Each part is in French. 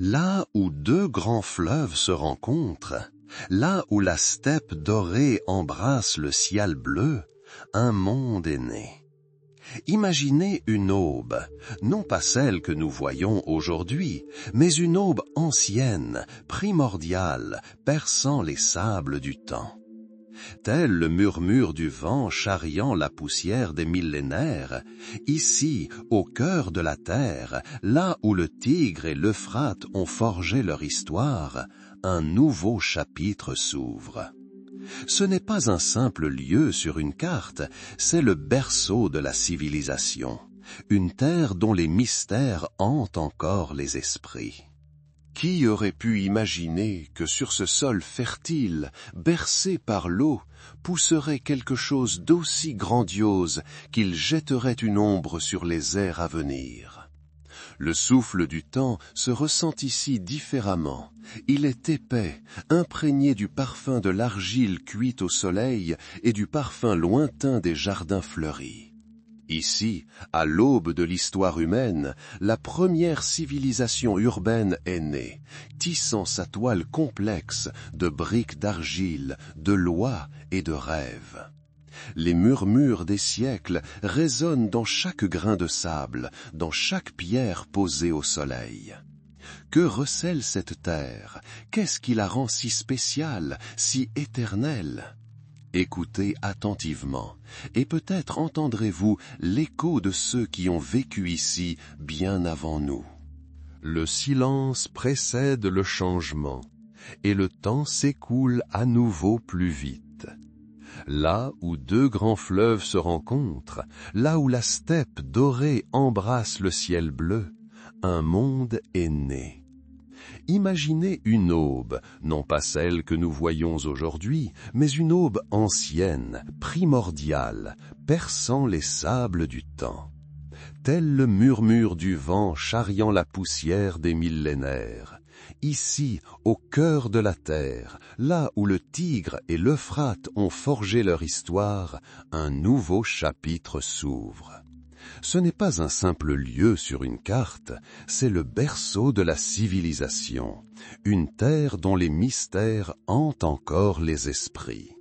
Là où deux grands fleuves se rencontrent, là où la steppe dorée embrasse le ciel bleu, un monde est né. Imaginez une aube, non pas celle que nous voyons aujourd'hui, mais une aube ancienne, primordiale, perçant les sables du temps. Tel le murmure du vent charriant la poussière des millénaires, ici, au cœur de la terre, là où le Tigre et l'Euphrate ont forgé leur histoire, un nouveau chapitre s'ouvre. Ce n'est pas un simple lieu sur une carte, c'est le berceau de la civilisation, une terre dont les mystères hantent encore les esprits. Qui aurait pu imaginer que sur ce sol fertile, bercé par l'eau, pousserait quelque chose d'aussi grandiose qu'il jetterait une ombre sur les ères à venir? Le souffle du temps se ressent ici différemment. Il est épais, imprégné du parfum de l'argile cuite au soleil et du parfum lointain des jardins fleuris. Ici, à l'aube de l'histoire humaine, la première civilisation urbaine est née, tissant sa toile complexe de briques d'argile, de lois et de rêves. Les murmures des siècles résonnent dans chaque grain de sable, dans chaque pierre posée au soleil. Que recèle cette terre? Qu'est-ce qui la rend si spéciale, si éternelle? Écoutez attentivement, et peut-être entendrez-vous l'écho de ceux qui ont vécu ici bien avant nous. Le silence précède le changement, et le temps s'écoule à nouveau plus vite. Là où deux grands fleuves se rencontrent, là où la steppe dorée embrasse le ciel bleu, un monde est né. Imaginez une aube, non pas celle que nous voyons aujourd'hui, mais une aube ancienne, primordiale, perçant les sables du temps. Tel le murmure du vent charriant la poussière des millénaires. Ici, au cœur de la terre, là où le Tigre et l'Euphrate ont forgé leur histoire, un nouveau chapitre s'ouvre. Ce n'est pas un simple lieu sur une carte, c'est le berceau de la civilisation, une terre dont les mystères hantent encore les esprits.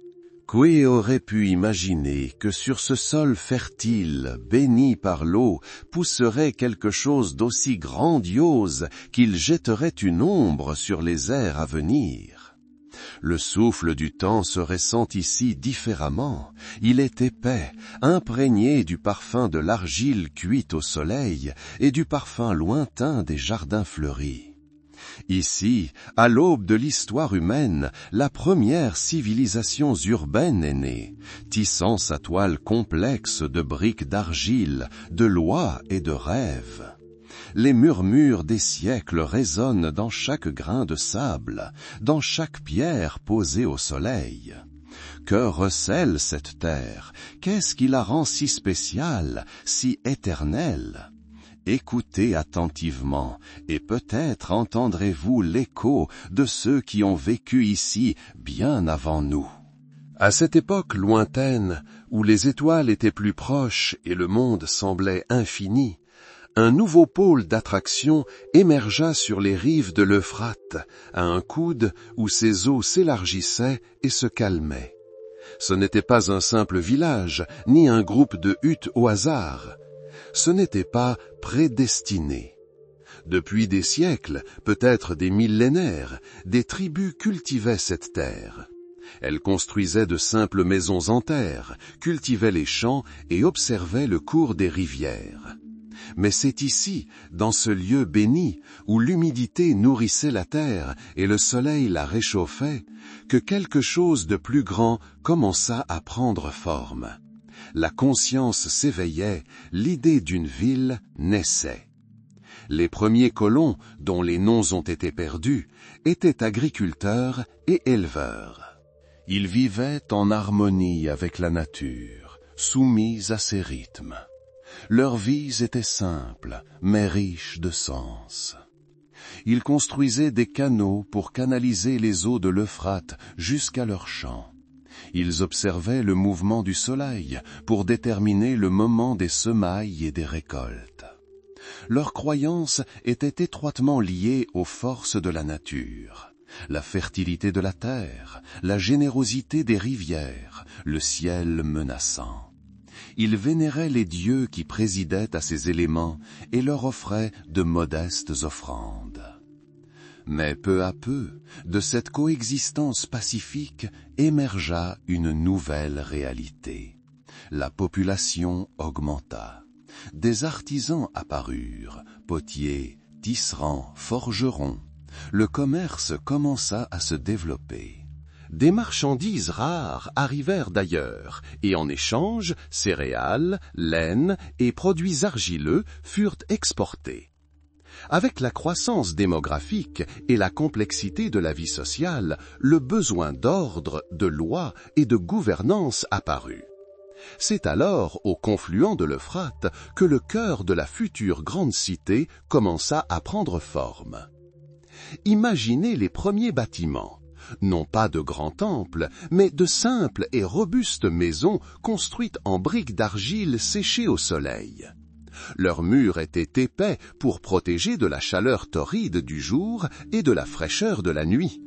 Qui aurait pu imaginer que sur ce sol fertile, béni par l'eau, pousserait quelque chose d'aussi grandiose qu'il jetterait une ombre sur les ères à venir? Le souffle du temps se ressent ici différemment. Il est épais, imprégné du parfum de l'argile cuite au soleil et du parfum lointain des jardins fleuris. Ici, à l'aube de l'histoire humaine, la première civilisation urbaine est née, tissant sa toile complexe de briques d'argile, de lois et de rêves. Les murmures des siècles résonnent dans chaque grain de sable, dans chaque pierre posée au soleil. Que recèle cette terre? Qu'est-ce qui la rend si spéciale, si éternelle? Écoutez attentivement, et peut-être entendrez-vous l'écho de ceux qui ont vécu ici bien avant nous. À cette époque lointaine, où les étoiles étaient plus proches et le monde semblait infini, un nouveau pôle d'attraction émergea sur les rives de l'Euphrate, à un coude où ses eaux s'élargissaient et se calmaient. Ce n'était pas un simple village, ni un groupe de huttes au hasard. Ce n'était pas prédestiné. Depuis des siècles, peut-être des millénaires, des tribus cultivaient cette terre. Elles construisaient de simples maisons en terre, cultivaient les champs et observaient le cours des rivières. Mais c'est ici, dans ce lieu béni, où l'humidité nourrissait la terre et le soleil la réchauffait, que quelque chose de plus grand commença à prendre forme. La conscience s'éveillait, l'idée d'une ville naissait. Les premiers colons, dont les noms ont été perdus, étaient agriculteurs et éleveurs. Ils vivaient en harmonie avec la nature, soumis à ses rythmes. Leurs vies étaient simples, mais riches de sens. Ils construisaient des canaux pour canaliser les eaux de l'Euphrate jusqu'à leurs champs. Ils observaient le mouvement du soleil pour déterminer le moment des semailles et des récoltes. Leurs croyances étaient étroitement liées aux forces de la nature. La fertilité de la terre, la générosité des rivières, le ciel menaçant. Ils vénéraient les dieux qui présidaient à ces éléments et leur offraient de modestes offrandes. Mais peu à peu, de cette coexistence pacifique émergea une nouvelle réalité. La population augmenta. Des artisans apparurent, potiers, tisserands, forgerons. Le commerce commença à se développer. Des marchandises rares arrivèrent d'ailleurs, et en échange, céréales, laine et produits argileux furent exportés. Avec la croissance démographique et la complexité de la vie sociale, le besoin d'ordre, de loi et de gouvernance apparut. C'est alors, au confluent de l'Euphrate, que le cœur de la future grande cité commença à prendre forme. Imaginez les premiers bâtiments, non pas de grands temples, mais de simples et robustes maisons construites en briques d'argile séchées au soleil. Leurs murs étaient épais pour protéger de la chaleur torride du jour et de la fraîcheur de la nuit.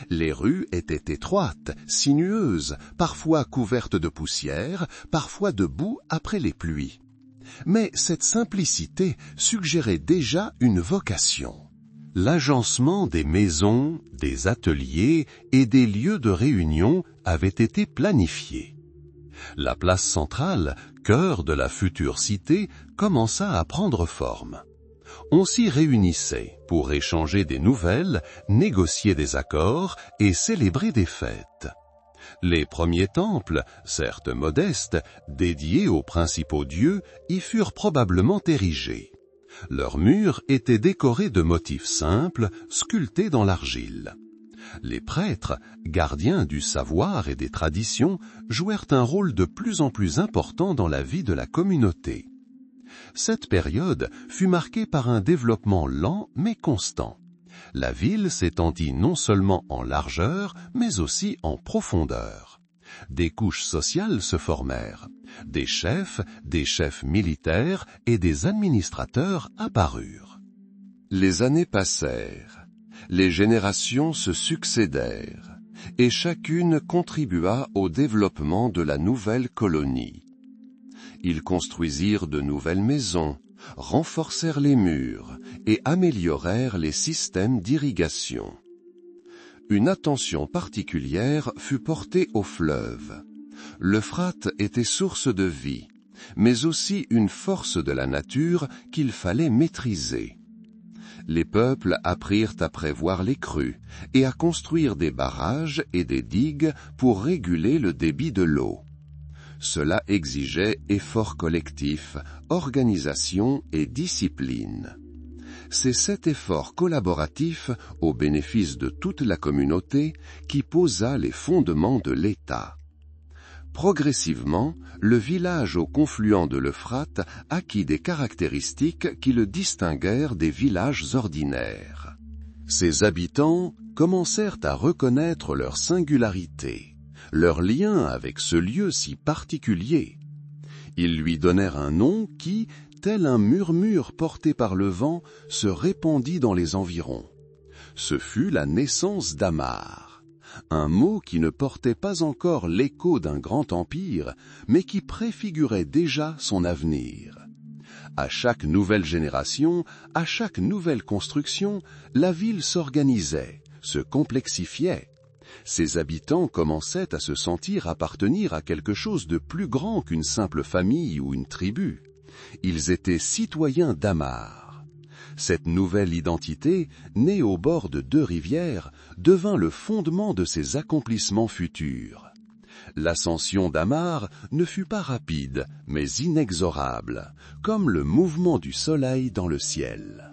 Les rues étaient étroites, sinueuses, parfois couvertes de poussière, parfois de boue après les pluies. Mais cette simplicité suggérait déjà une vocation. L'agencement des maisons, des ateliers et des lieux de réunion avait été planifié. La place centrale, cœur de la future cité, commença à prendre forme. On s'y réunissait pour échanger des nouvelles, négocier des accords et célébrer des fêtes. Les premiers temples, certes modestes, dédiés aux principaux dieux, y furent probablement érigés. Leurs murs étaient décorés de motifs simples, sculptés dans l'argile. Les prêtres, gardiens du savoir et des traditions, jouèrent un rôle de plus en plus important dans la vie de la communauté. Cette période fut marquée par un développement lent mais constant. La ville s'étendit non seulement en largeur, mais aussi en profondeur. Des couches sociales se formèrent. Des chefs militaires et des administrateurs apparurent. Les années passèrent. Les générations se succédèrent, et chacune contribua au développement de la nouvelle colonie. Ils construisirent de nouvelles maisons, renforcèrent les murs et améliorèrent les systèmes d'irrigation. Une attention particulière fut portée au fleuve. L'Euphrate était source de vie, mais aussi une force de la nature qu'il fallait maîtriser. Les peuples apprirent à prévoir les crues et à construire des barrages et des digues pour réguler le débit de l'eau. Cela exigeait effort collectif, organisation et discipline. C'est cet effort collaboratif, au bénéfice de toute la communauté, qui posa les fondements de l'État. Progressivement, le village au confluent de l'Euphrate acquit des caractéristiques qui le distinguèrent des villages ordinaires. Ses habitants commencèrent à reconnaître leur singularité, leur lien avec ce lieu si particulier. Ils lui donnèrent un nom qui, tel un murmure porté par le vent, se répandit dans les environs. Ce fut la naissance d'Amar, un mot qui ne portait pas encore l'écho d'un grand empire, mais qui préfigurait déjà son avenir. À chaque nouvelle génération, à chaque nouvelle construction, la ville s'organisait, se complexifiait. Ses habitants commençaient à se sentir appartenir à quelque chose de plus grand qu'une simple famille ou une tribu. Ils étaient citoyens d'Amar. Cette nouvelle identité, née au bord de deux rivières, devint le fondement de ses accomplissements futurs. L'ascension d'Amar ne fut pas rapide, mais inexorable, comme le mouvement du soleil dans le ciel.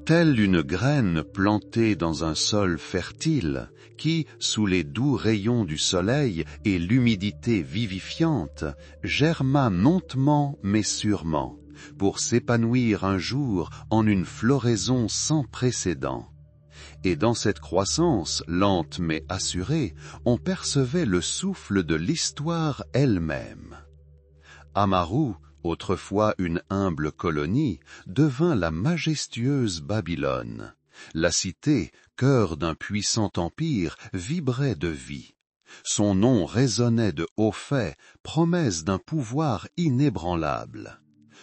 Telle une graine plantée dans un sol fertile, qui, sous les doux rayons du soleil et l'humidité vivifiante, germa lentement mais sûrement, pour s'épanouir un jour en une floraison sans précédent. Et dans cette croissance lente mais assurée, on percevait le souffle de l'histoire elle-même. Amaru, autrefois une humble colonie, devint la majestueuse Babylone. La cité, cœur d'un puissant empire, vibrait de vie. Son nom résonnait de hauts faits, promesse d'un pouvoir inébranlable.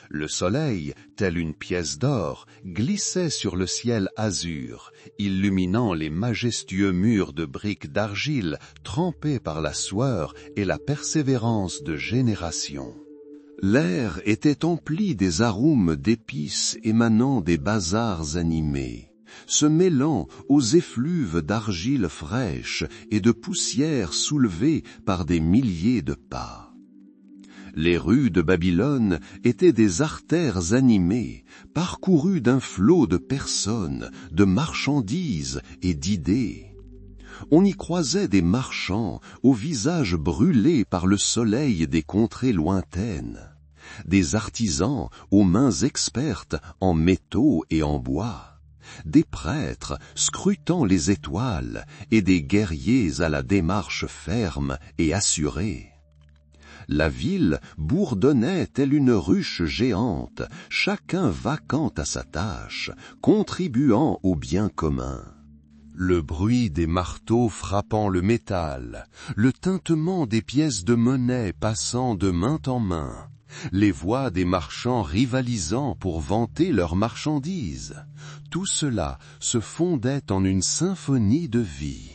Le soleil, tel une pièce d'or, glissait sur le ciel azur, illuminant les majestueux murs de briques d'argile trempés par la sueur et la persévérance de générations. L'air était empli des arômes d'épices émanant des bazars animés, se mêlant aux effluves d'argile fraîche et de poussière soulevées par des milliers de pas. Les rues de Babylone étaient des artères animées, parcourues d'un flot de personnes, de marchandises et d'idées. On y croisait des marchands aux visages brûlés par le soleil des contrées lointaines, des artisans aux mains expertes en métaux et en bois, des prêtres scrutant les étoiles et des guerriers à la démarche ferme et assurée. La ville bourdonnait telle une ruche géante, chacun vaquant à sa tâche, contribuant au bien commun. Le bruit des marteaux frappant le métal, le tintement des pièces de monnaie passant de main en main, les voix des marchands rivalisant pour vanter leurs marchandises, tout cela se fondait en une symphonie de vie.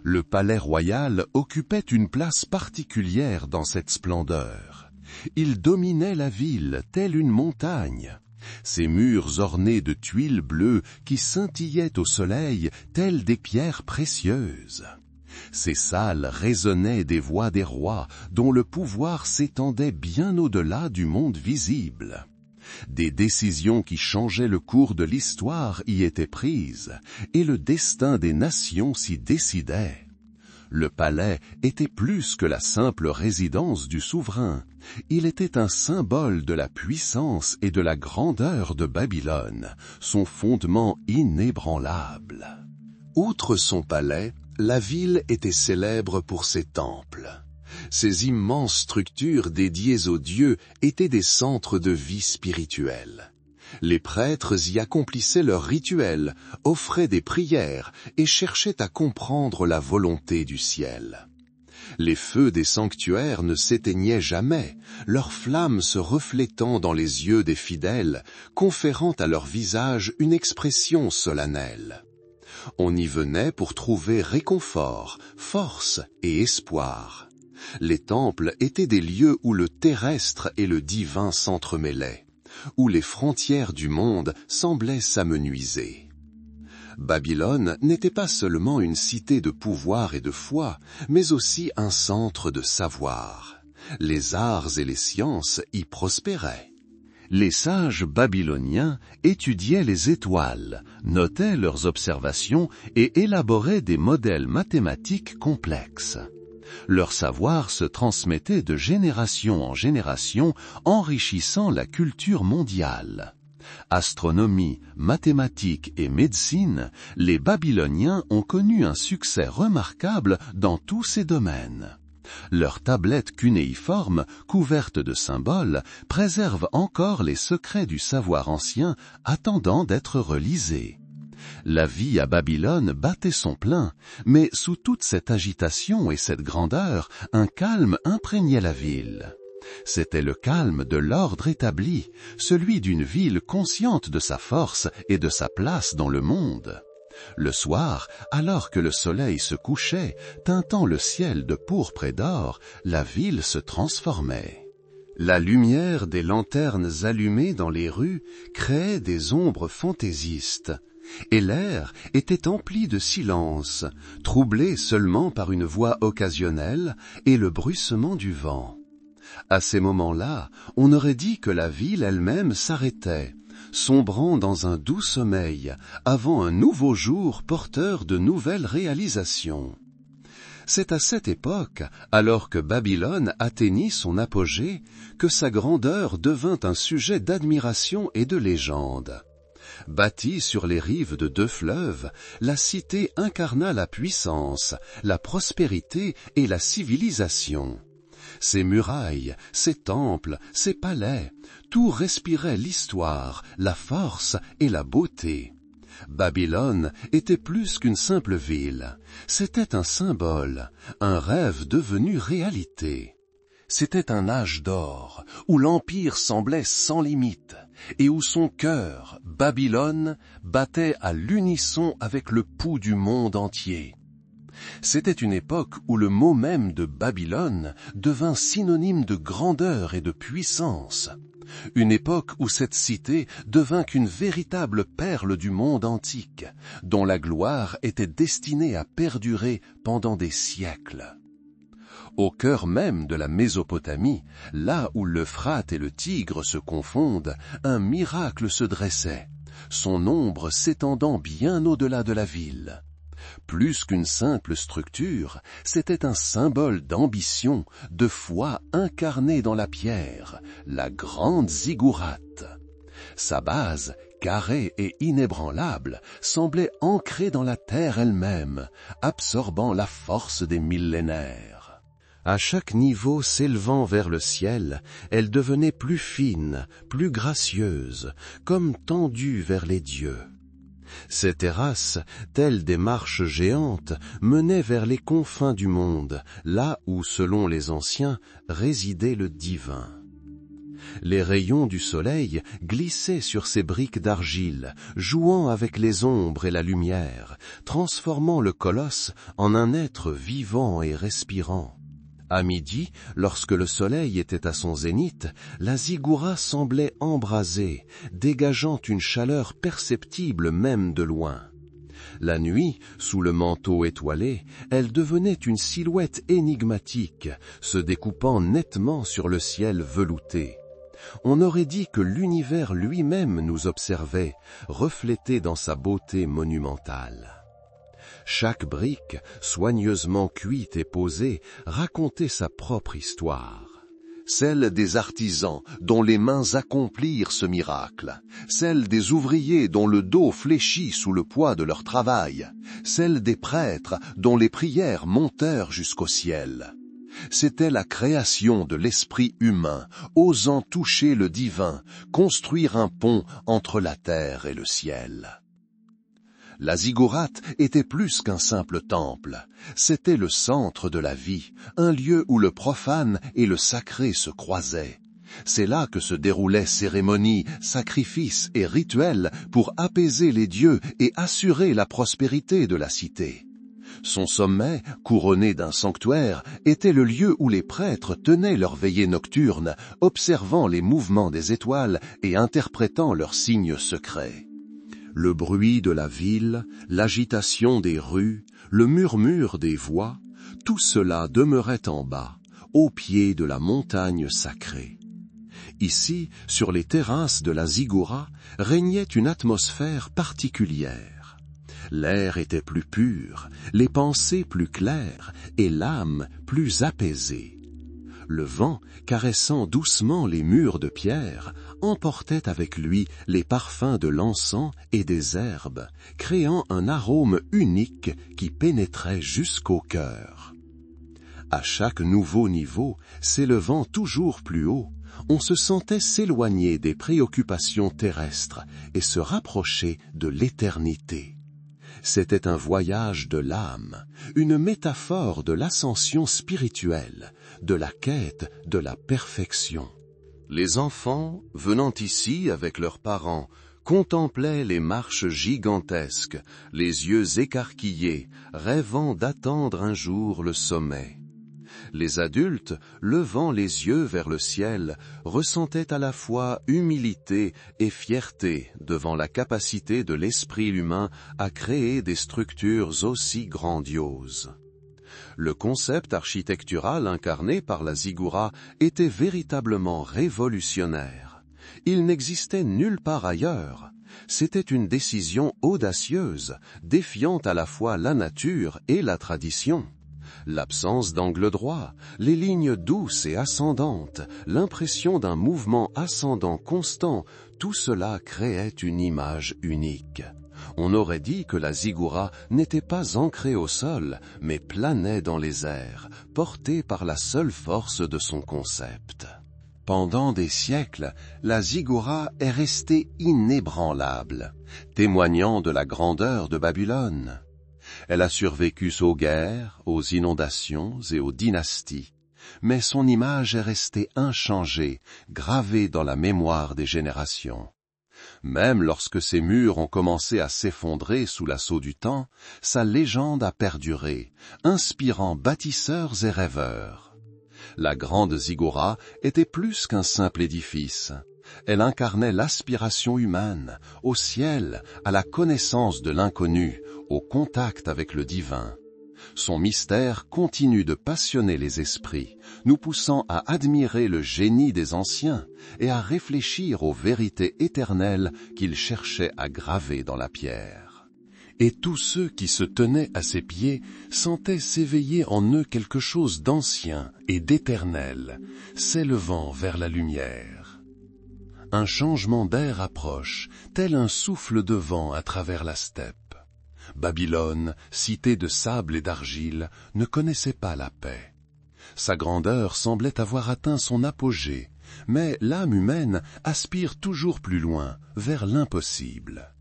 Le palais royal occupait une place particulière dans cette splendeur. Il dominait la ville telle une montagne. Ses murs ornés de tuiles bleues qui scintillaient au soleil telles des pierres précieuses. Ses salles résonnaient des voix des rois dont le pouvoir s'étendait bien au-delà du monde visible. Des décisions qui changeaient le cours de l'histoire y étaient prises, et le destin des nations s'y décidait. Le palais était plus que la simple résidence du souverain. Il était un symbole de la puissance et de la grandeur de Babylone, son fondement inébranlable. Outre son palais, la ville était célèbre pour ses temples. Ces immenses structures dédiées aux dieux étaient des centres de vie spirituelle. Les prêtres y accomplissaient leurs rituels, offraient des prières et cherchaient à comprendre la volonté du ciel. Les feux des sanctuaires ne s'éteignaient jamais, leurs flammes se reflétant dans les yeux des fidèles, conférant à leur visage une expression solennelle. On y venait pour trouver réconfort, force et espoir. Les temples étaient des lieux où le terrestre et le divin s'entremêlaient, où les frontières du monde semblaient s'amenuiser. Babylone n'était pas seulement une cité de pouvoir et de foi, mais aussi un centre de savoir. Les arts et les sciences y prospéraient. Les sages babyloniens étudiaient les étoiles, notaient leurs observations et élaboraient des modèles mathématiques complexes. Leur savoir se transmettait de génération en génération, enrichissant la culture mondiale. Astronomie, mathématiques et médecine, les Babyloniens ont connu un succès remarquable dans tous ces domaines. Leurs tablettes cunéiformes, couvertes de symboles, préservent encore les secrets du savoir ancien, attendant d'être relisés. La vie à Babylone battait son plein, mais sous toute cette agitation et cette grandeur, un calme imprégnait la ville. C'était le calme de l'ordre établi, celui d'une ville consciente de sa force et de sa place dans le monde. Le soir, alors que le soleil se couchait, teintant le ciel de pourpre et d'or, la ville se transformait. La lumière des lanternes allumées dans les rues créait des ombres fantaisistes, et l'air était empli de silence, troublé seulement par une voix occasionnelle et le bruissement du vent. À ces moments-là, on aurait dit que la ville elle-même s'arrêtait, sombrant dans un doux sommeil, avant un nouveau jour porteur de nouvelles réalisations. C'est à cette époque, alors que Babylone atteignit son apogée, que sa grandeur devint un sujet d'admiration et de légende. Bâtie sur les rives de 2 fleuves, la cité incarna la puissance, la prospérité et la civilisation. Ses murailles, ses temples, ses palais, tout respirait l'histoire, la force et la beauté. Babylone était plus qu'une simple ville, c'était un symbole, un rêve devenu réalité. C'était un âge d'or, où l'Empire semblait sans limite, et où son cœur, Babylone, battait à l'unisson avec le pouls du monde entier. C'était une époque où le mot même de Babylone devint synonyme de grandeur et de puissance. Une époque où cette cité devint qu'une véritable perle du monde antique, dont la gloire était destinée à perdurer pendant des siècles. Au cœur même de la Mésopotamie, là où l'Euphrate et le Tigre se confondent, un miracle se dressait, son ombre s'étendant bien au-delà de la ville. Plus qu'une simple structure, c'était un symbole d'ambition, de foi incarnée dans la pierre, la grande ziggourate. Sa base, carrée et inébranlable, semblait ancrée dans la terre elle-même, absorbant la force des millénaires. À chaque niveau s'élevant vers le ciel, elle devenait plus fine, plus gracieuse, comme tendue vers les dieux. Ces terrasses, telles des marches géantes, menaient vers les confins du monde, là où, selon les anciens, résidait le divin. Les rayons du soleil glissaient sur ces briques d'argile, jouant avec les ombres et la lumière, transformant le colosse en un être vivant et respirant. À midi, lorsque le soleil était à son zénith, la ziggoura semblait embrasée, dégageant une chaleur perceptible même de loin. La nuit, sous le manteau étoilé, elle devenait une silhouette énigmatique, se découpant nettement sur le ciel velouté. On aurait dit que l'univers lui-même nous observait, reflété dans sa beauté monumentale. Chaque brique, soigneusement cuite et posée, racontait sa propre histoire. Celle des artisans dont les mains accomplirent ce miracle, celle des ouvriers dont le dos fléchit sous le poids de leur travail, celle des prêtres dont les prières montèrent jusqu'au ciel. C'était la création de l'esprit humain, osant toucher le divin, construire un pont entre la terre et le ciel. La ziggourate était plus qu'un simple temple, c'était le centre de la vie, un lieu où le profane et le sacré se croisaient. C'est là que se déroulaient cérémonies, sacrifices et rituels pour apaiser les dieux et assurer la prospérité de la cité. Son sommet, couronné d'un sanctuaire, était le lieu où les prêtres tenaient leur veillée nocturne, observant les mouvements des étoiles et interprétant leurs signes secrets. Le bruit de la ville, l'agitation des rues, le murmure des voix, tout cela demeurait en bas, au pied de la montagne sacrée. Ici, sur les terrasses de la ziggoura, régnait une atmosphère particulière. L'air était plus pur, les pensées plus claires et l'âme plus apaisée. Le vent, caressant doucement les murs de pierre, emportait avec lui les parfums de l'encens et des herbes, créant un arôme unique qui pénétrait jusqu'au cœur. À chaque nouveau niveau, s'élevant toujours plus haut, on se sentait s'éloigner des préoccupations terrestres et se rapprocher de l'éternité. C'était un voyage de l'âme, une métaphore de l'ascension spirituelle, de la quête de la perfection. Les enfants, venant ici avec leurs parents, contemplaient les marches gigantesques, les yeux écarquillés, rêvant d'attendre un jour le sommet. Les adultes, levant les yeux vers le ciel, ressentaient à la fois humilité et fierté devant la capacité de l'esprit humain à créer des structures aussi grandioses. Le concept architectural incarné par la ziggoura était véritablement révolutionnaire. Il n'existait nulle part ailleurs. C'était une décision audacieuse, défiant à la fois la nature et la tradition. L'absence d'angle droit, les lignes douces et ascendantes, l'impression d'un mouvement ascendant constant, tout cela créait une image unique. On aurait dit que la ziggoura n'était pas ancrée au sol, mais planait dans les airs, portée par la seule force de son concept. Pendant des siècles, la ziggoura est restée inébranlable, témoignant de la grandeur de Babylone. Elle a survécu aux guerres, aux inondations et aux dynasties, mais son image est restée inchangée, gravée dans la mémoire des générations. Même lorsque ses murs ont commencé à s'effondrer sous l'assaut du temps, sa légende a perduré, inspirant bâtisseurs et rêveurs. La grande ziggoura était plus qu'un simple édifice. Elle incarnait l'aspiration humaine, au ciel, à la connaissance de l'inconnu, au contact avec le divin. Son mystère continue de passionner les esprits, nous poussant à admirer le génie des anciens et à réfléchir aux vérités éternelles qu'ils cherchaient à graver dans la pierre. Et tous ceux qui se tenaient à ses pieds sentaient s'éveiller en eux quelque chose d'ancien et d'éternel, s'élevant vers la lumière. Un changement d'air approche, tel un souffle de vent à travers la steppe. Babylone, cité de sable et d'argile, ne connaissait pas la paix. Sa grandeur semblait avoir atteint son apogée, mais l'âme humaine aspire toujours plus loin, vers l'impossible.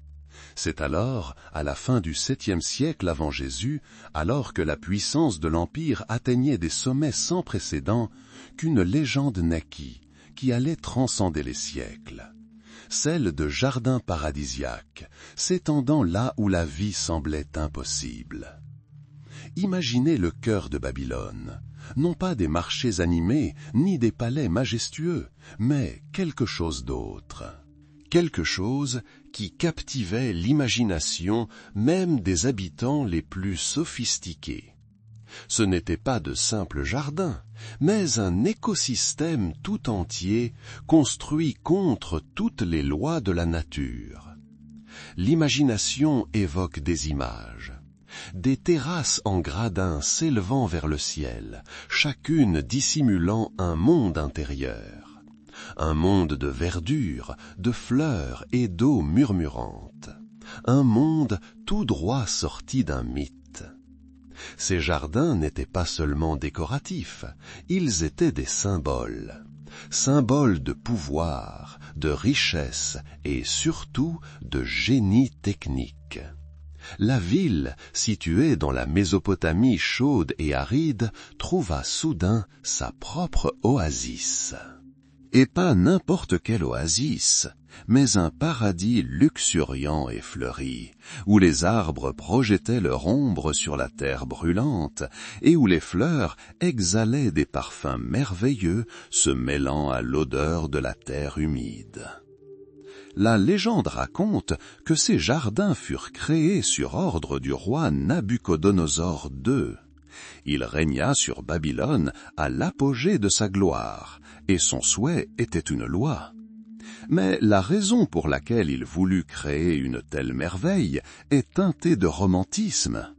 C'est alors, à la fin du 7e siècle avant Jésus, alors que la puissance de l'Empire atteignait des sommets sans précédent, qu'une légende naquit, qui allait transcender les siècles. Celle de jardins paradisiaques, s'étendant là où la vie semblait impossible. Imaginez le cœur de Babylone, non pas des marchés animés, ni des palais majestueux, mais quelque chose d'autre. Quelque chose qui captivait l'imagination même des habitants les plus sophistiqués. Ce n'était pas de simples jardins, mais un écosystème tout entier construit contre toutes les lois de la nature. L'imagination évoque des images. Des terrasses en gradins s'élevant vers le ciel, chacune dissimulant un monde intérieur. Un monde de verdure, de fleurs et d'eau murmurante. Un monde tout droit sorti d'un mythe. Ces jardins n'étaient pas seulement décoratifs, ils étaient des symboles. Symboles de pouvoir, de richesse et surtout de génie technique. La ville, située dans la Mésopotamie chaude et aride, trouva soudain sa propre oasis. Et pas n'importe quelle oasis, mais un paradis luxuriant et fleuri, où les arbres projetaient leur ombre sur la terre brûlante, et où les fleurs exhalaient des parfums merveilleux se mêlant à l'odeur de la terre humide. La légende raconte que ces jardins furent créés sur ordre du roi Nabuchodonosor II. Il régna sur Babylone à l'apogée de sa gloire, et son souhait était une loi. Mais la raison pour laquelle il voulut créer une telle merveille est teintée de romantisme.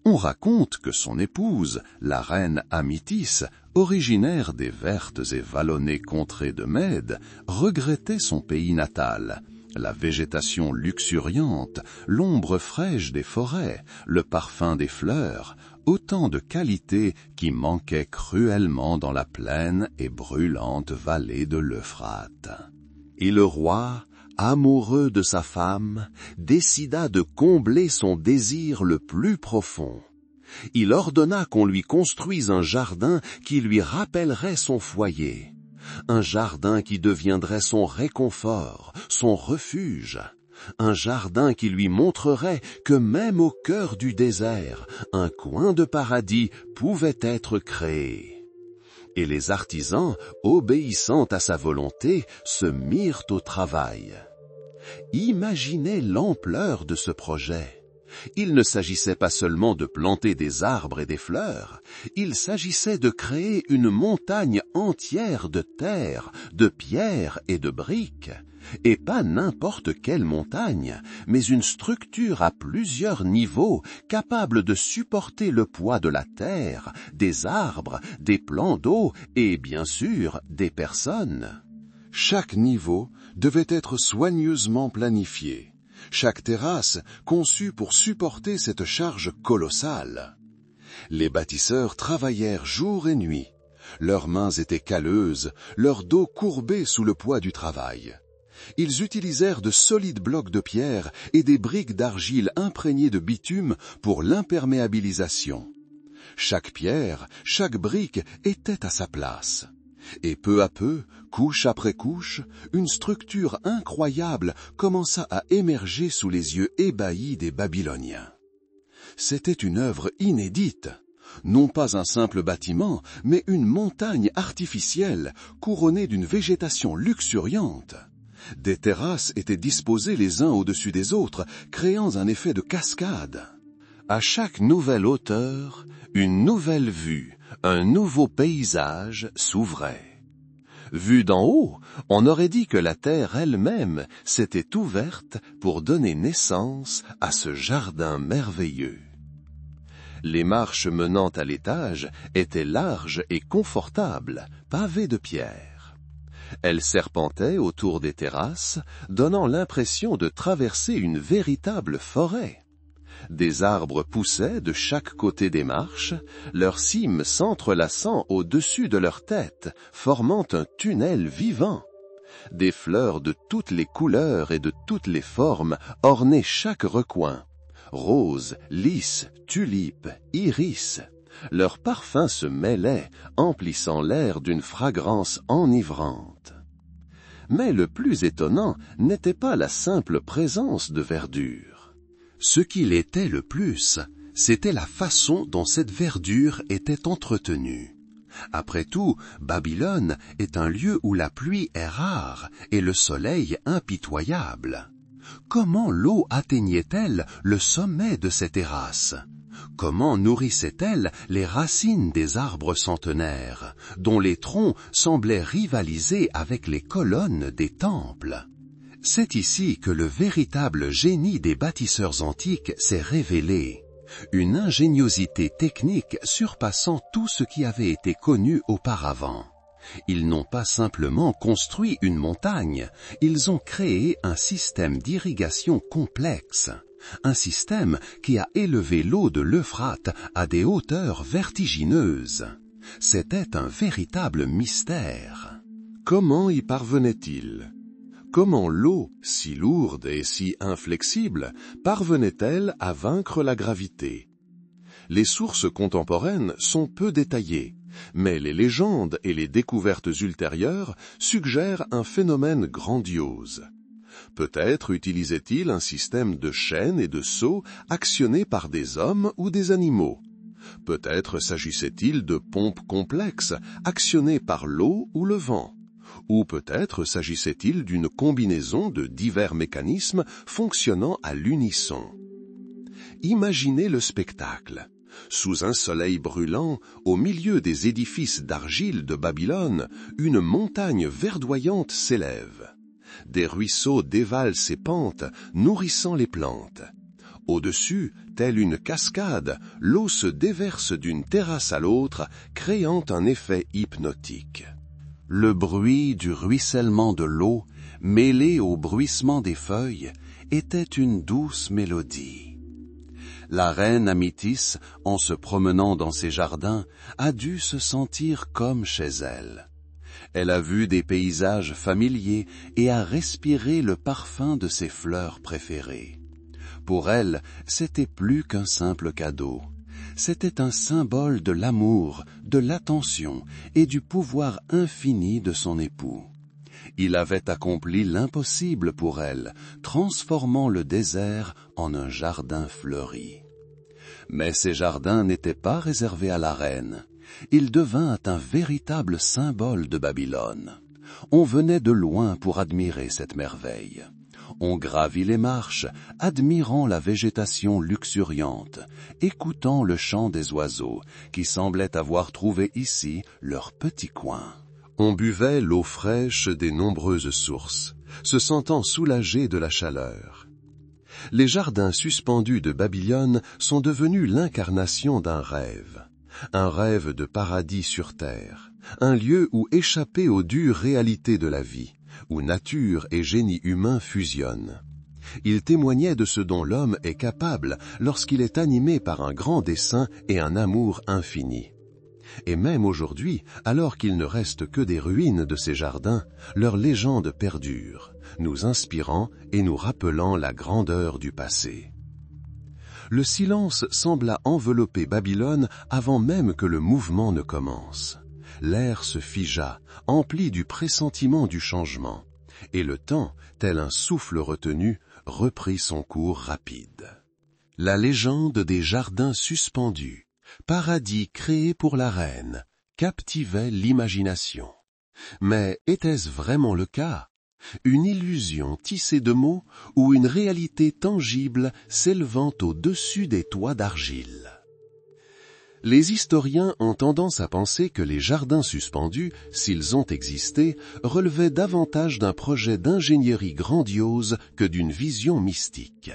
On raconte que son épouse, la reine Amytis, originaire des vertes et vallonnées contrées de Mède, regrettait son pays natal, la végétation luxuriante, l'ombre fraîche des forêts, le parfum des fleurs, autant de qualités qui manquaient cruellement dans la pleine et brûlante vallée de l'Euphrate. Et le roi, amoureux de sa femme, décida de combler son désir le plus profond. Il ordonna qu'on lui construise un jardin qui lui rappellerait son foyer, un jardin qui deviendrait son réconfort, son refuge, un jardin qui lui montrerait que même au cœur du désert, un coin de paradis pouvait être créé. Et les artisans, obéissant à sa volonté, se mirent au travail. Imaginez l'ampleur de ce projet. Il ne s'agissait pas seulement de planter des arbres et des fleurs, il s'agissait de créer une montagne entière de terre, de pierres et de briques, et pas n'importe quelle montagne, mais une structure à plusieurs niveaux capable de supporter le poids de la terre, des arbres, des plans d'eau et bien sûr des personnes. Chaque niveau devait être soigneusement planifié. chaque terrasse conçue pour supporter cette charge colossale. Les bâtisseurs travaillèrent jour et nuit. Leurs mains étaient calleuses, leur dos courbé sous le poids du travail. Ils utilisèrent de solides blocs de pierre et des briques d'argile imprégnées de bitume pour l'imperméabilisation. Chaque pierre, chaque brique était à sa place. Et peu à peu, couche après couche, une structure incroyable commença à émerger sous les yeux ébahis des Babyloniens. C'était une œuvre inédite. Non pas un simple bâtiment, mais une montagne artificielle couronnée d'une végétation luxuriante. Des terrasses étaient disposées les uns au-dessus des autres, créant un effet de cascade. À chaque nouvelle hauteur, une nouvelle vue, un nouveau paysage s'ouvrait. Vu d'en haut, on aurait dit que la terre elle-même s'était ouverte pour donner naissance à ce jardin merveilleux. Les marches menant à l'étage étaient larges et confortables, pavées de pierre. Elles serpentaient autour des terrasses, donnant l'impression de traverser une véritable forêt. Des arbres poussaient de chaque côté des marches, leurs cimes s'entrelaçant au-dessus de leur tête, formant un tunnel vivant. Des fleurs de toutes les couleurs et de toutes les formes ornaient chaque recoin. Roses, lys, tulipes, iris. Leurs parfums se mêlaient, emplissant l'air d'une fragrance enivrante. Mais le plus étonnant n'était pas la simple présence de verdure. Ce qui l'était le plus, c'était la façon dont cette verdure était entretenue. Après tout, Babylone est un lieu où la pluie est rare et le soleil impitoyable. Comment l'eau atteignait-elle le sommet de ces terrasses? Comment nourrissait-elle les racines des arbres centenaires, dont les troncs semblaient rivaliser avec les colonnes des temples? C'est ici que le véritable génie des bâtisseurs antiques s'est révélé. Une ingéniosité technique surpassant tout ce qui avait été connu auparavant. Ils n'ont pas simplement construit une montagne, ils ont créé un système d'irrigation complexe. Un système qui a élevé l'eau de l'Euphrate à des hauteurs vertigineuses. C'était un véritable mystère. Comment y parvenait-il? Comment l'eau, si lourde et si inflexible, parvenait-elle à vaincre la gravité? Les sources contemporaines sont peu détaillées, mais les légendes et les découvertes ultérieures suggèrent un phénomène grandiose. Peut-être utilisait-il un système de chaînes et de seaux actionnés par des hommes ou des animaux. Peut-être s'agissait-il de pompes complexes actionnées par l'eau ou le vent. Ou peut-être s'agissait-il d'une combinaison de divers mécanismes fonctionnant à l'unisson. Imaginez le spectacle. Sous un soleil brûlant, au milieu des édifices d'argile de Babylone, une montagne verdoyante s'élève. Des ruisseaux dévalent ses pentes, nourrissant les plantes. Au-dessus, telle une cascade, l'eau se déverse d'une terrasse à l'autre, créant un effet hypnotique. Le bruit du ruissellement de l'eau, mêlé au bruissement des feuilles, était une douce mélodie. La reine Amytis, en se promenant dans ses jardins, a dû se sentir comme chez elle. Elle a vu des paysages familiers et a respiré le parfum de ses fleurs préférées. Pour elle, c'était plus qu'un simple cadeau. C'était un symbole de l'amour, de l'attention et du pouvoir infini de son époux. Il avait accompli l'impossible pour elle, transformant le désert en un jardin fleuri. Mais ces jardins n'étaient pas réservés à la reine. Il devint un véritable symbole de Babylone. On venait de loin pour admirer cette merveille. On gravit les marches, admirant la végétation luxuriante, écoutant le chant des oiseaux, qui semblaient avoir trouvé ici leur petit coin. On buvait l'eau fraîche des nombreuses sources, se sentant soulagé de la chaleur. Les jardins suspendus de Babylone sont devenus l'incarnation d'un rêve de paradis sur terre, un lieu où échapper aux dures réalités de la vie, où nature et génie humain fusionnent. Il témoignait de ce dont l'homme est capable lorsqu'il est animé par un grand dessein et un amour infini. Et même aujourd'hui, alors qu'il ne reste que des ruines de ces jardins, leur légende perdure, nous inspirant et nous rappelant la grandeur du passé. Le silence sembla envelopper Babylone avant même que le mouvement ne commence. L'air se figea, empli du pressentiment du changement, et le temps, tel un souffle retenu, reprit son cours rapide. La légende des jardins suspendus, paradis créé pour la reine, captivait l'imagination. Mais était-ce vraiment le cas? Une illusion tissée de mots ou une réalité tangible s'élevant au-dessus des toits d'argile? Les historiens ont tendance à penser que les jardins suspendus, s'ils ont existé, relevaient davantage d'un projet d'ingénierie grandiose que d'une vision mystique.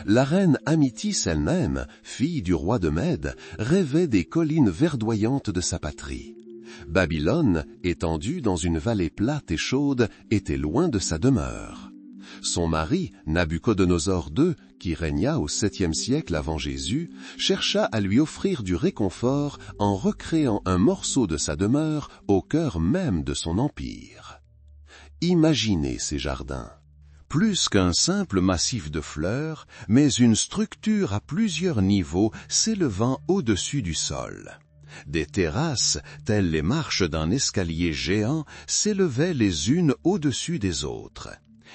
La reine Amytis elle-même, fille du roi de Mède, rêvait des collines verdoyantes de sa patrie. Babylone, étendue dans une vallée plate et chaude, était loin de sa demeure. Son mari, Nabuchodonosor II, qui régna au 7e siècle avant Jésus, chercha à lui offrir du réconfort en recréant un morceau de sa demeure au cœur même de son empire. Imaginez ces jardins. Plus qu'un simple massif de fleurs, mais une structure à plusieurs niveaux s'élevant au-dessus du sol. Des terrasses, telles les marches d'un escalier géant, s'élevaient les unes au-dessus des autres.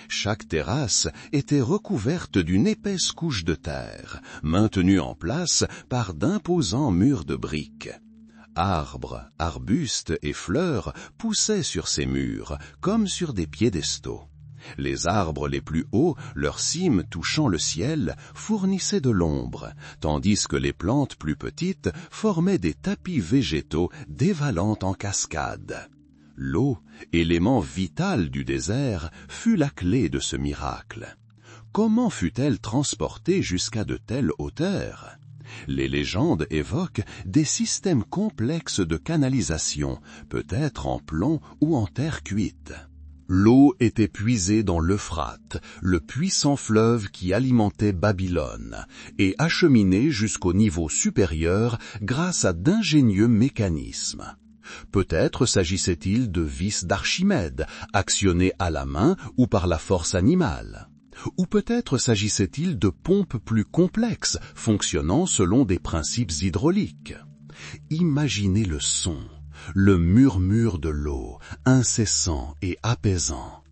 Chaque terrasse était recouverte d'une épaisse couche de terre, maintenue en place par d'imposants murs de briques. Arbres, arbustes et fleurs poussaient sur ces murs, comme sur des piédestaux. Les arbres les plus hauts, leurs cimes touchant le ciel, fournissaient de l'ombre, tandis que les plantes plus petites formaient des tapis végétaux dévalant en cascade. L'eau, élément vital du désert, fut la clé de ce miracle. Comment fut-elle transportée jusqu'à de telles hauteurs? Les légendes évoquent des systèmes complexes de canalisation, peut-être en plomb ou en terre cuite. L'eau était puisée dans l'Euphrate, le puissant fleuve qui alimentait Babylone, et acheminée jusqu'au niveau supérieur grâce à d'ingénieux mécanismes. Peut-être s'agissait-il de vis d'Archimède, actionnés à la main ou par la force animale. Ou peut-être s'agissait-il de pompes plus complexes, fonctionnant selon des principes hydrauliques. Imaginez le son, le murmure de l'eau, incessant et apaisant.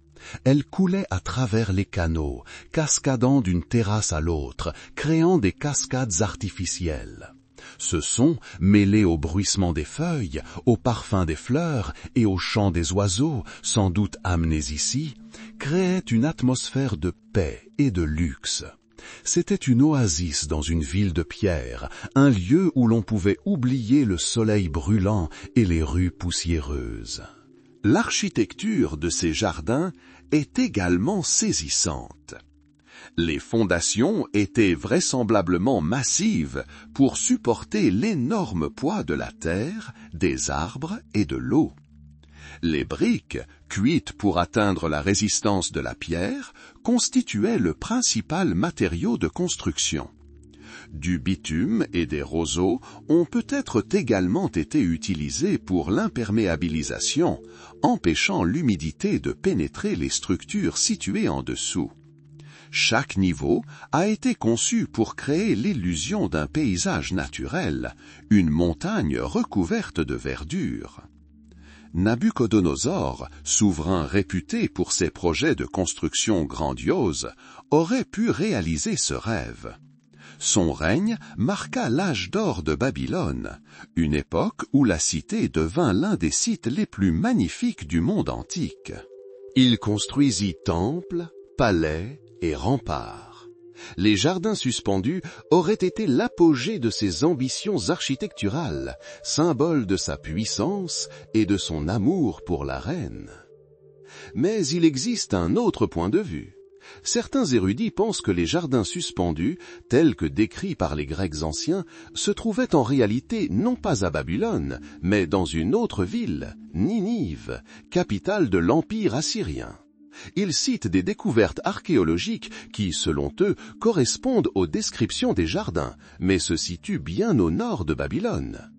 Elle coulait à travers les canaux, cascadant d'une terrasse à l'autre, créant des cascades artificielles. Ce son, mêlé au bruissement des feuilles, au parfum des fleurs et au chant des oiseaux, sans doute amenés ici, créait une atmosphère de paix et de luxe. C'était une oasis dans une ville de pierre, un lieu où l'on pouvait oublier le soleil brûlant et les rues poussiéreuses. L'architecture de ces jardins est également saisissante. Les fondations étaient vraisemblablement massives pour supporter l'énorme poids de la terre, des arbres et de l'eau. Les briques, cuites pour atteindre la résistance de la pierre, constituaient le principal matériau de construction. Du bitume et des roseaux ont peut-être également été utilisés pour l'imperméabilisation, empêchant l'humidité de pénétrer les structures situées en dessous. Chaque niveau a été conçu pour créer l'illusion d'un paysage naturel, une montagne recouverte de verdure. Nabuchodonosor, souverain réputé pour ses projets de construction grandiose, aurait pu réaliser ce rêve. Son règne marqua l'âge d'or de Babylone, une époque où la cité devint l'un des sites les plus magnifiques du monde antique. Il construisit temples, palais et remparts. Les jardins suspendus auraient été l'apogée de ses ambitions architecturales, symbole de sa puissance et de son amour pour la reine. Mais il existe un autre point de vue. Certains érudits pensent que les jardins suspendus, tels que décrits par les Grecs anciens, se trouvaient en réalité non pas à Babylone, mais dans une autre ville, Ninive, capitale de l'Empire assyrien. Ils citent des découvertes archéologiques qui, selon eux, correspondent aux descriptions des jardins, mais se situent bien au nord de Babylone.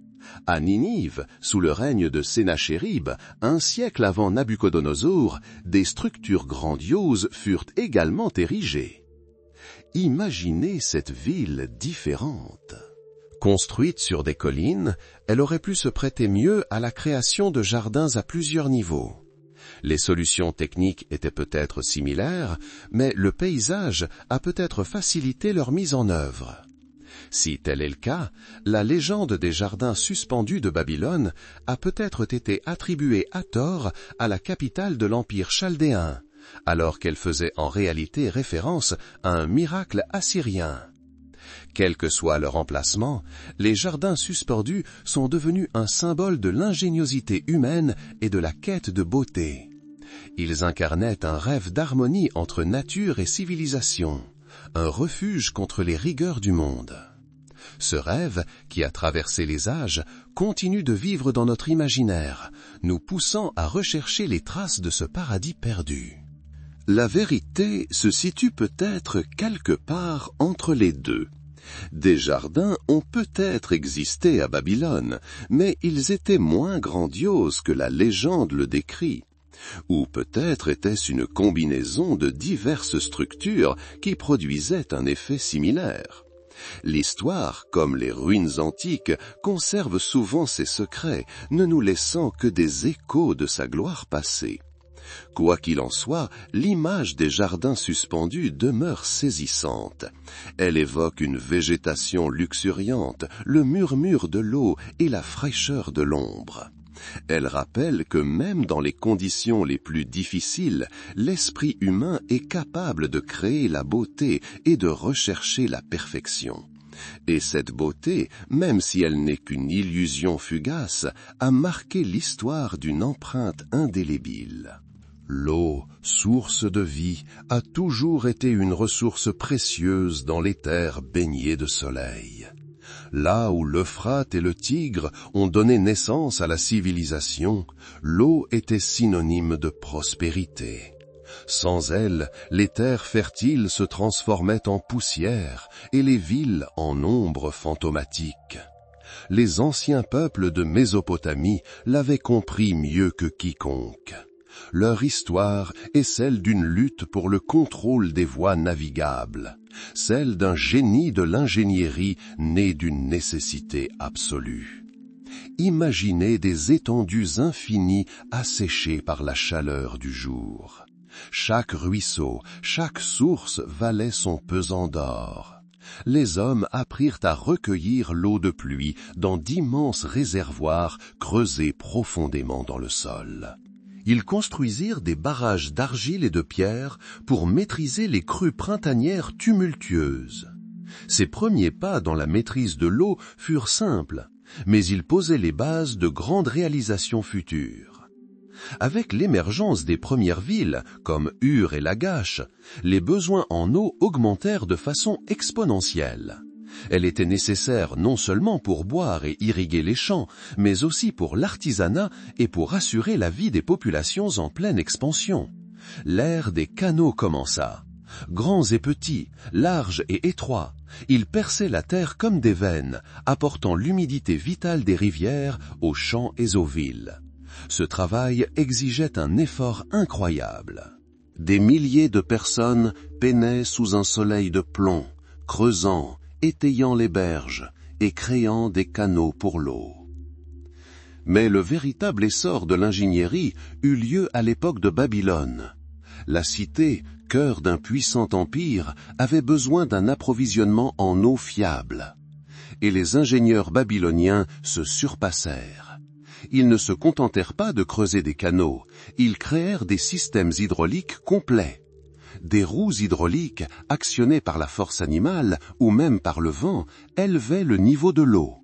À Ninive, sous le règne de Sennachérib, un siècle avant Nabuchodonosor, des structures grandioses furent également érigées. Imaginez cette ville différente. Construite sur des collines, elle aurait pu se prêter mieux à la création de jardins à plusieurs niveaux. Les solutions techniques étaient peut-être similaires, mais le paysage a peut-être facilité leur mise en œuvre. Si tel est le cas, la légende des jardins suspendus de Babylone a peut-être été attribuée à tort à la capitale de l'Empire chaldéen, alors qu'elle faisait en réalité référence à un miracle assyrien. Quel que soit leur emplacement, les jardins suspendus sont devenus un symbole de l'ingéniosité humaine et de la quête de beauté. Ils incarnaient un rêve d'harmonie entre nature et civilisation, un refuge contre les rigueurs du monde. Ce rêve, qui a traversé les âges, continue de vivre dans notre imaginaire, nous poussant à rechercher les traces de ce paradis perdu. La vérité se situe peut-être quelque part entre les deux. Des jardins ont peut-être existé à Babylone, mais ils étaient moins grandioses que la légende le décrit. Ou peut-être était-ce une combinaison de diverses structures qui produisaient un effet similaire. L'histoire, comme les ruines antiques, conserve souvent ses secrets, ne nous laissant que des échos de sa gloire passée. Quoi qu'il en soit, l'image des jardins suspendus demeure saisissante. Elle évoque une végétation luxuriante, le murmure de l'eau et la fraîcheur de l'ombre. Elle rappelle que même dans les conditions les plus difficiles, l'esprit humain est capable de créer la beauté et de rechercher la perfection. Et cette beauté, même si elle n'est qu'une illusion fugace, a marqué l'histoire d'une empreinte indélébile. L'eau, source de vie, a toujours été une ressource précieuse dans les terres baignées de soleil. Là où l'Euphrate et le Tigre ont donné naissance à la civilisation, l'eau était synonyme de prospérité. Sans elle, les terres fertiles se transformaient en poussière et les villes en ombres fantomatiques. Les anciens peuples de Mésopotamie l'avaient compris mieux que quiconque. Leur histoire est celle d'une lutte pour le contrôle des voies navigables, celle d'un génie de l'ingénierie né d'une nécessité absolue. Imaginez des étendues infinies asséchées par la chaleur du jour. Chaque ruisseau, chaque source valait son pesant d'or. Les hommes apprirent à recueillir l'eau de pluie dans d'immenses réservoirs creusés profondément dans le sol. Ils construisirent des barrages d'argile et de pierre pour maîtriser les crues printanières tumultueuses. Ces premiers pas dans la maîtrise de l'eau furent simples, mais ils posaient les bases de grandes réalisations futures. Avec l'émergence des premières villes, comme Ur et Lagash, les besoins en eau augmentèrent de façon exponentielle. Elle était nécessaire non seulement pour boire et irriguer les champs, mais aussi pour l'artisanat et pour assurer la vie des populations en pleine expansion. L'ère des canaux commença. Grands et petits, larges et étroits, ils perçaient la terre comme des veines, apportant l'humidité vitale des rivières aux champs et aux villes. Ce travail exigeait un effort incroyable. Des milliers de personnes peinaient sous un soleil de plomb, creusant, étayant les berges et créant des canaux pour l'eau. Mais le véritable essor de l'ingénierie eut lieu à l'époque de Babylone. La cité, cœur d'un puissant empire, avait besoin d'un approvisionnement en eau fiable. Et les ingénieurs babyloniens se surpassèrent. Ils ne se contentèrent pas de creuser des canaux, ils créèrent des systèmes hydrauliques complets. Des roues hydrauliques, actionnées par la force animale ou même par le vent, élevaient le niveau de l'eau.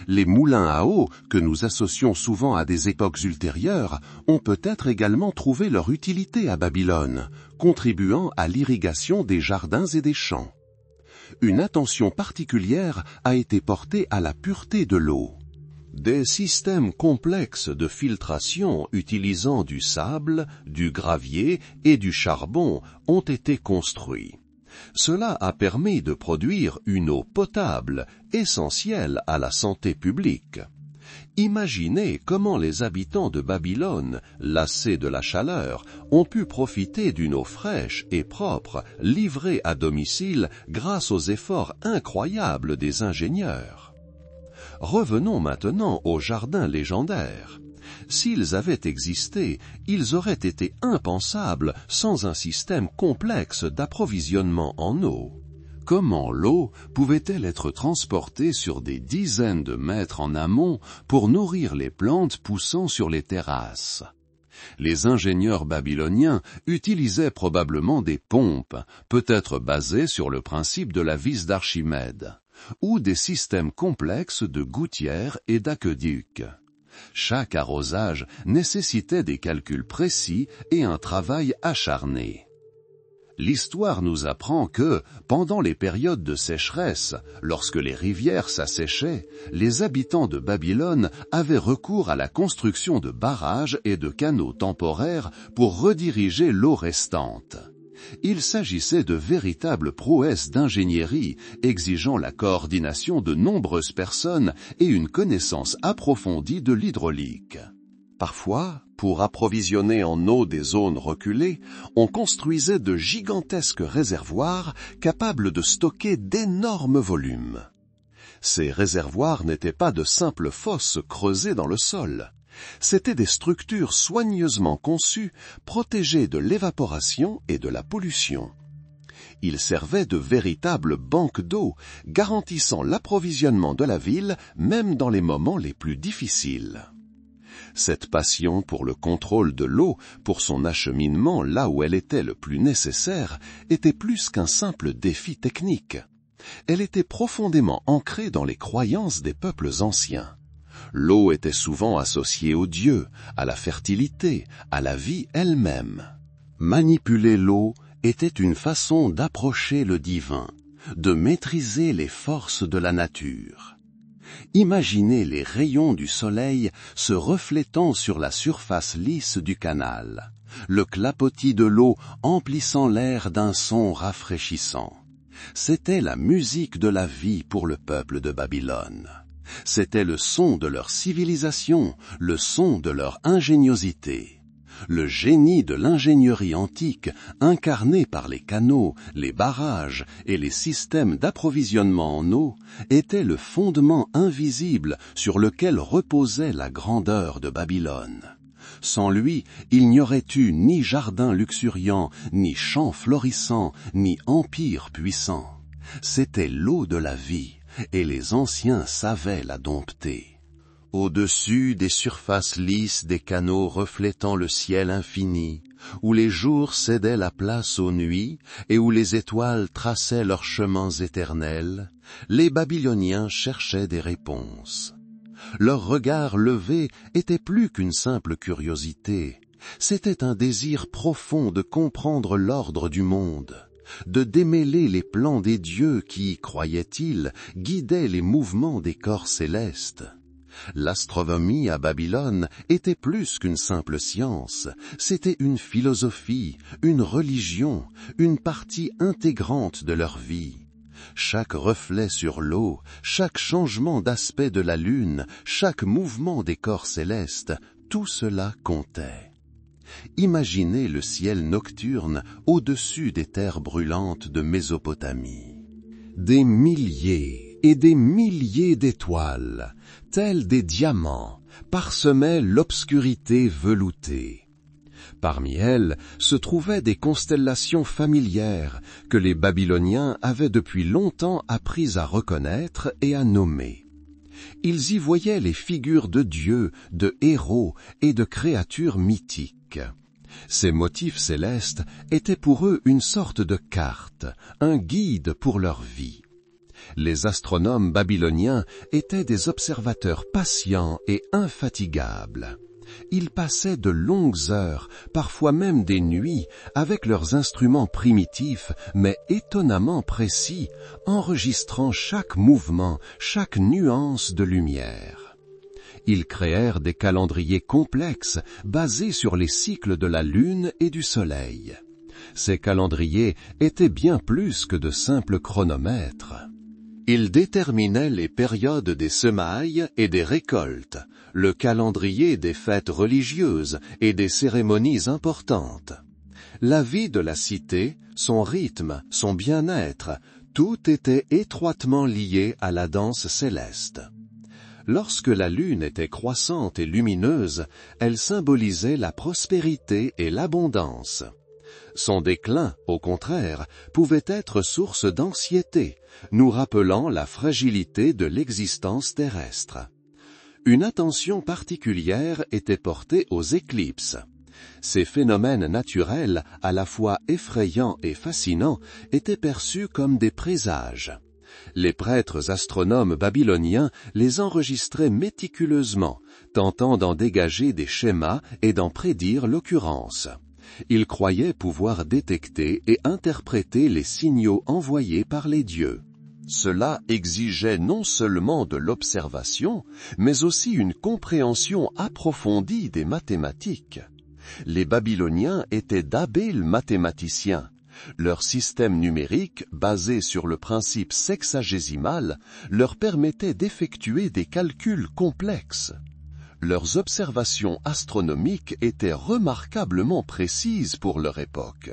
Les moulins à eau, que nous associons souvent à des époques ultérieures, ont peut-être également trouvé leur utilité à Babylone, contribuant à l'irrigation des jardins et des champs. Une attention particulière a été portée à la pureté de l'eau. Des systèmes complexes de filtration utilisant du sable, du gravier et du charbon ont été construits. Cela a permis de produire une eau potable, essentielle à la santé publique. Imaginez comment les habitants de Babylone, lassés de la chaleur, ont pu profiter d'une eau fraîche et propre livrée à domicile grâce aux efforts incroyables des ingénieurs. Revenons maintenant aux jardins légendaires. S'ils avaient existé, ils auraient été impensables sans un système complexe d'approvisionnement en eau. Comment l'eau pouvait-elle être transportée sur des dizaines de mètres en amont pour nourrir les plantes poussant sur les terrasses? Les ingénieurs babyloniens utilisaient probablement des pompes, peut-être basées sur le principe de la vis d'Archimède, ou des systèmes complexes de gouttières et d'aqueducs. Chaque arrosage nécessitait des calculs précis et un travail acharné. L'histoire nous apprend que, pendant les périodes de sécheresse, lorsque les rivières s'asséchaient, les habitants de Babylone avaient recours à la construction de barrages et de canaux temporaires pour rediriger l'eau restante. Il s'agissait de véritables prouesses d'ingénierie exigeant la coordination de nombreuses personnes et une connaissance approfondie de l'hydraulique. Parfois, pour approvisionner en eau des zones reculées, on construisait de gigantesques réservoirs capables de stocker d'énormes volumes. Ces réservoirs n'étaient pas de simples fosses creusées dans le sol. C'étaient des structures soigneusement conçues, protégées de l'évaporation et de la pollution. Ils servaient de véritables banques d'eau, garantissant l'approvisionnement de la ville même dans les moments les plus difficiles. Cette passion pour le contrôle de l'eau, pour son acheminement là où elle était le plus nécessaire, était plus qu'un simple défi technique. Elle était profondément ancrée dans les croyances des peuples anciens. L'eau était souvent associée aux dieux, à la fertilité, à la vie elle-même. Manipuler l'eau était une façon d'approcher le divin, de maîtriser les forces de la nature. Imaginez les rayons du soleil se reflétant sur la surface lisse du canal, le clapotis de l'eau emplissant l'air d'un son rafraîchissant. C'était la musique de la vie pour le peuple de Babylone. C'était le son de leur civilisation, le son de leur ingéniosité. Le génie de l'ingénierie antique, incarné par les canaux, les barrages et les systèmes d'approvisionnement en eau, était le fondement invisible sur lequel reposait la grandeur de Babylone. Sans lui, il n'y aurait eu ni jardin luxuriant, ni champs florissants, ni empire puissant. C'était l'eau de la vie, et les anciens savaient la dompter. Au-dessus des surfaces lisses des canaux reflétant le ciel infini, où les jours cédaient la place aux nuits et où les étoiles traçaient leurs chemins éternels, les Babyloniens cherchaient des réponses. Leur regard levé était plus qu'une simple curiosité, c'était un désir profond de comprendre l'ordre du monde, de démêler les plans des dieux qui, croyaient-ils, guidaient les mouvements des corps célestes. L'astronomie à Babylone était plus qu'une simple science, c'était une philosophie, une religion, une partie intégrante de leur vie. Chaque reflet sur l'eau, chaque changement d'aspect de la lune, chaque mouvement des corps célestes, tout cela comptait. Imaginez le ciel nocturne au-dessus des terres brûlantes de Mésopotamie. Des milliers et des milliers d'étoiles, tels des diamants, parsemaient l'obscurité veloutée. Parmi elles se trouvaient des constellations familières que les Babyloniens avaient depuis longtemps appris à reconnaître et à nommer. Ils y voyaient les figures de dieux, de héros et de créatures mythiques. Ces motifs célestes étaient pour eux une sorte de carte, un guide pour leur vie. Les astronomes babyloniens étaient des observateurs patients et infatigables. Ils passaient de longues heures, parfois même des nuits, avec leurs instruments primitifs, mais étonnamment précis, enregistrant chaque mouvement, chaque nuance de lumière. Ils créèrent des calendriers complexes basés sur les cycles de la lune et du soleil. Ces calendriers étaient bien plus que de simples chronomètres. Ils déterminaient les périodes des semailles et des récoltes, le calendrier des fêtes religieuses et des cérémonies importantes. La vie de la cité, son rythme, son bien-être, tout était étroitement lié à la danse céleste. Lorsque la lune était croissante et lumineuse, elle symbolisait la prospérité et l'abondance. Son déclin, au contraire, pouvait être source d'anxiété, nous rappelant la fragilité de l'existence terrestre. Une attention particulière était portée aux éclipses. Ces phénomènes naturels, à la fois effrayants et fascinants, étaient perçus comme des présages. Les prêtres astronomes babyloniens les enregistraient méticuleusement, tentant d'en dégager des schémas et d'en prédire l'occurrence. Ils croyaient pouvoir détecter et interpréter les signaux envoyés par les dieux. Cela exigeait non seulement de l'observation, mais aussi une compréhension approfondie des mathématiques. Les Babyloniens étaient d'habiles mathématiciens. Leur système numérique, basé sur le principe sexagésimal, leur permettait d'effectuer des calculs complexes. Leurs observations astronomiques étaient remarquablement précises pour leur époque.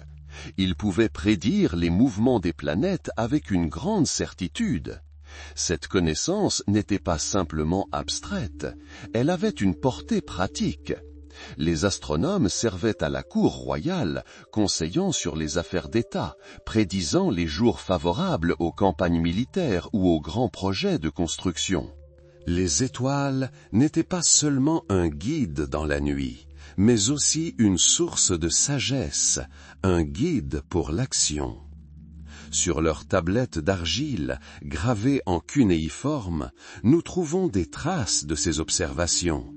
Ils pouvaient prédire les mouvements des planètes avec une grande certitude. Cette connaissance n'était pas simplement abstraite, elle avait une portée pratique. Les astronomes servaient à la cour royale, conseillant sur les affaires d'État, prédisant les jours favorables aux campagnes militaires ou aux grands projets de construction. Les étoiles n'étaient pas seulement un guide dans la nuit, mais aussi une source de sagesse, un guide pour l'action. Sur leurs tablettes d'argile, gravées en cunéiforme, nous trouvons des traces de ces observations.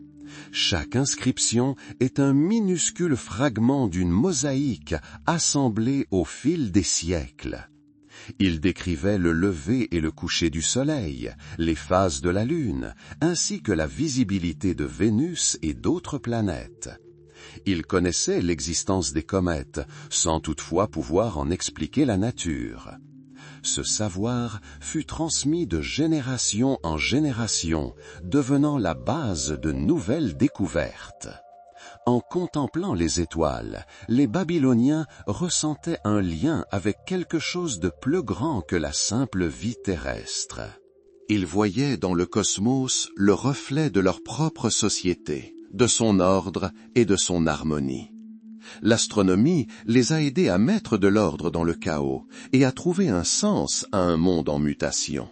Chaque inscription est un minuscule fragment d'une mosaïque assemblée au fil des siècles. Il décrivait le lever et le coucher du soleil, les phases de la lune, ainsi que la visibilité de Vénus et d'autres planètes. Il connaissait l'existence des comètes, sans toutefois pouvoir en expliquer la nature. Ce savoir fut transmis de génération en génération, devenant la base de nouvelles découvertes. En contemplant les étoiles, les Babyloniens ressentaient un lien avec quelque chose de plus grand que la simple vie terrestre. Ils voyaient dans le cosmos le reflet de leur propre société, de son ordre et de son harmonie. L'astronomie les a aidés à mettre de l'ordre dans le chaos et à trouver un sens à un monde en mutation.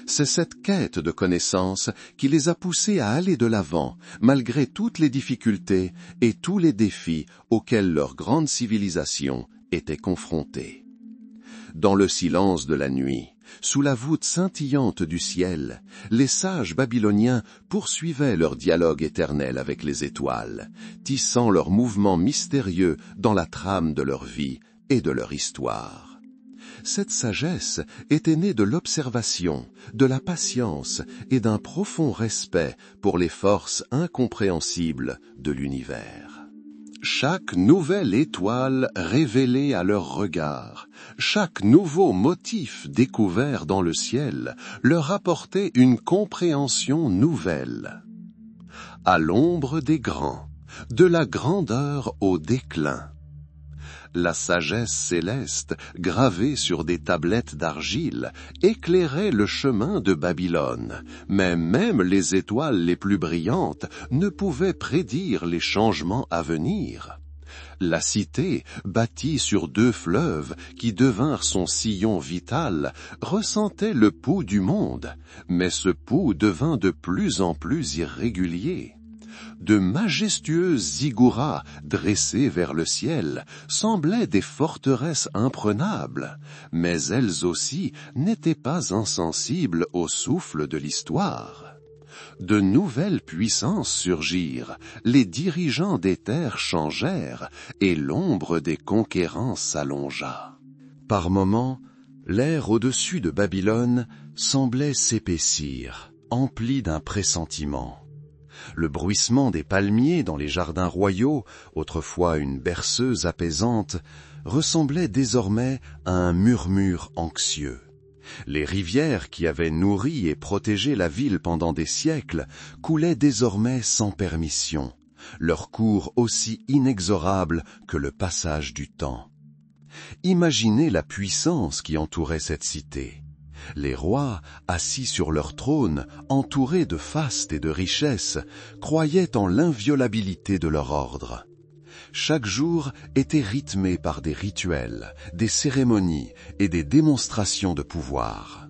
C'est cette quête de connaissance qui les a poussés à aller de l'avant, malgré toutes les difficultés et tous les défis auxquels leur grande civilisation était confrontée. Dans le silence de la nuit, sous la voûte scintillante du ciel, les sages babyloniens poursuivaient leur dialogue éternel avec les étoiles, tissant leurs mouvements mystérieux dans la trame de leur vie et de leur histoire. Cette sagesse était née de l'observation, de la patience et d'un profond respect pour les forces incompréhensibles de l'univers. Chaque nouvelle étoile révélée à leur regard, chaque nouveau motif découvert dans le ciel leur apportait une compréhension nouvelle. À l'ombre des grands, de la grandeur au déclin. La sagesse céleste, gravée sur des tablettes d'argile, éclairait le chemin de Babylone, mais même les étoiles les plus brillantes ne pouvaient prédire les changements à venir. La cité, bâtie sur 2 fleuves qui devinrent son sillon vital, ressentait le pouls du monde, mais ce pouls devint de plus en plus irrégulier. De majestueuses zigouras dressées vers le ciel semblaient des forteresses imprenables, mais elles aussi n'étaient pas insensibles au souffle de l'histoire. De nouvelles puissances surgirent, les dirigeants des terres changèrent, et l'ombre des conquérants s'allongea. Par moments, l'air au-dessus de Babylone semblait s'épaissir, empli d'un pressentiment. Le bruissement des palmiers dans les jardins royaux, autrefois une berceuse apaisante, ressemblait désormais à un murmure anxieux. Les rivières qui avaient nourri et protégé la ville pendant des siècles coulaient désormais sans permission, leur cours aussi inexorable que le passage du temps. Imaginez la puissance qui entourait cette cité. Les rois, assis sur leur trône, entourés de faste et de richesses, croyaient en l'inviolabilité de leur ordre. Chaque jour était rythmé par des rituels, des cérémonies et des démonstrations de pouvoir.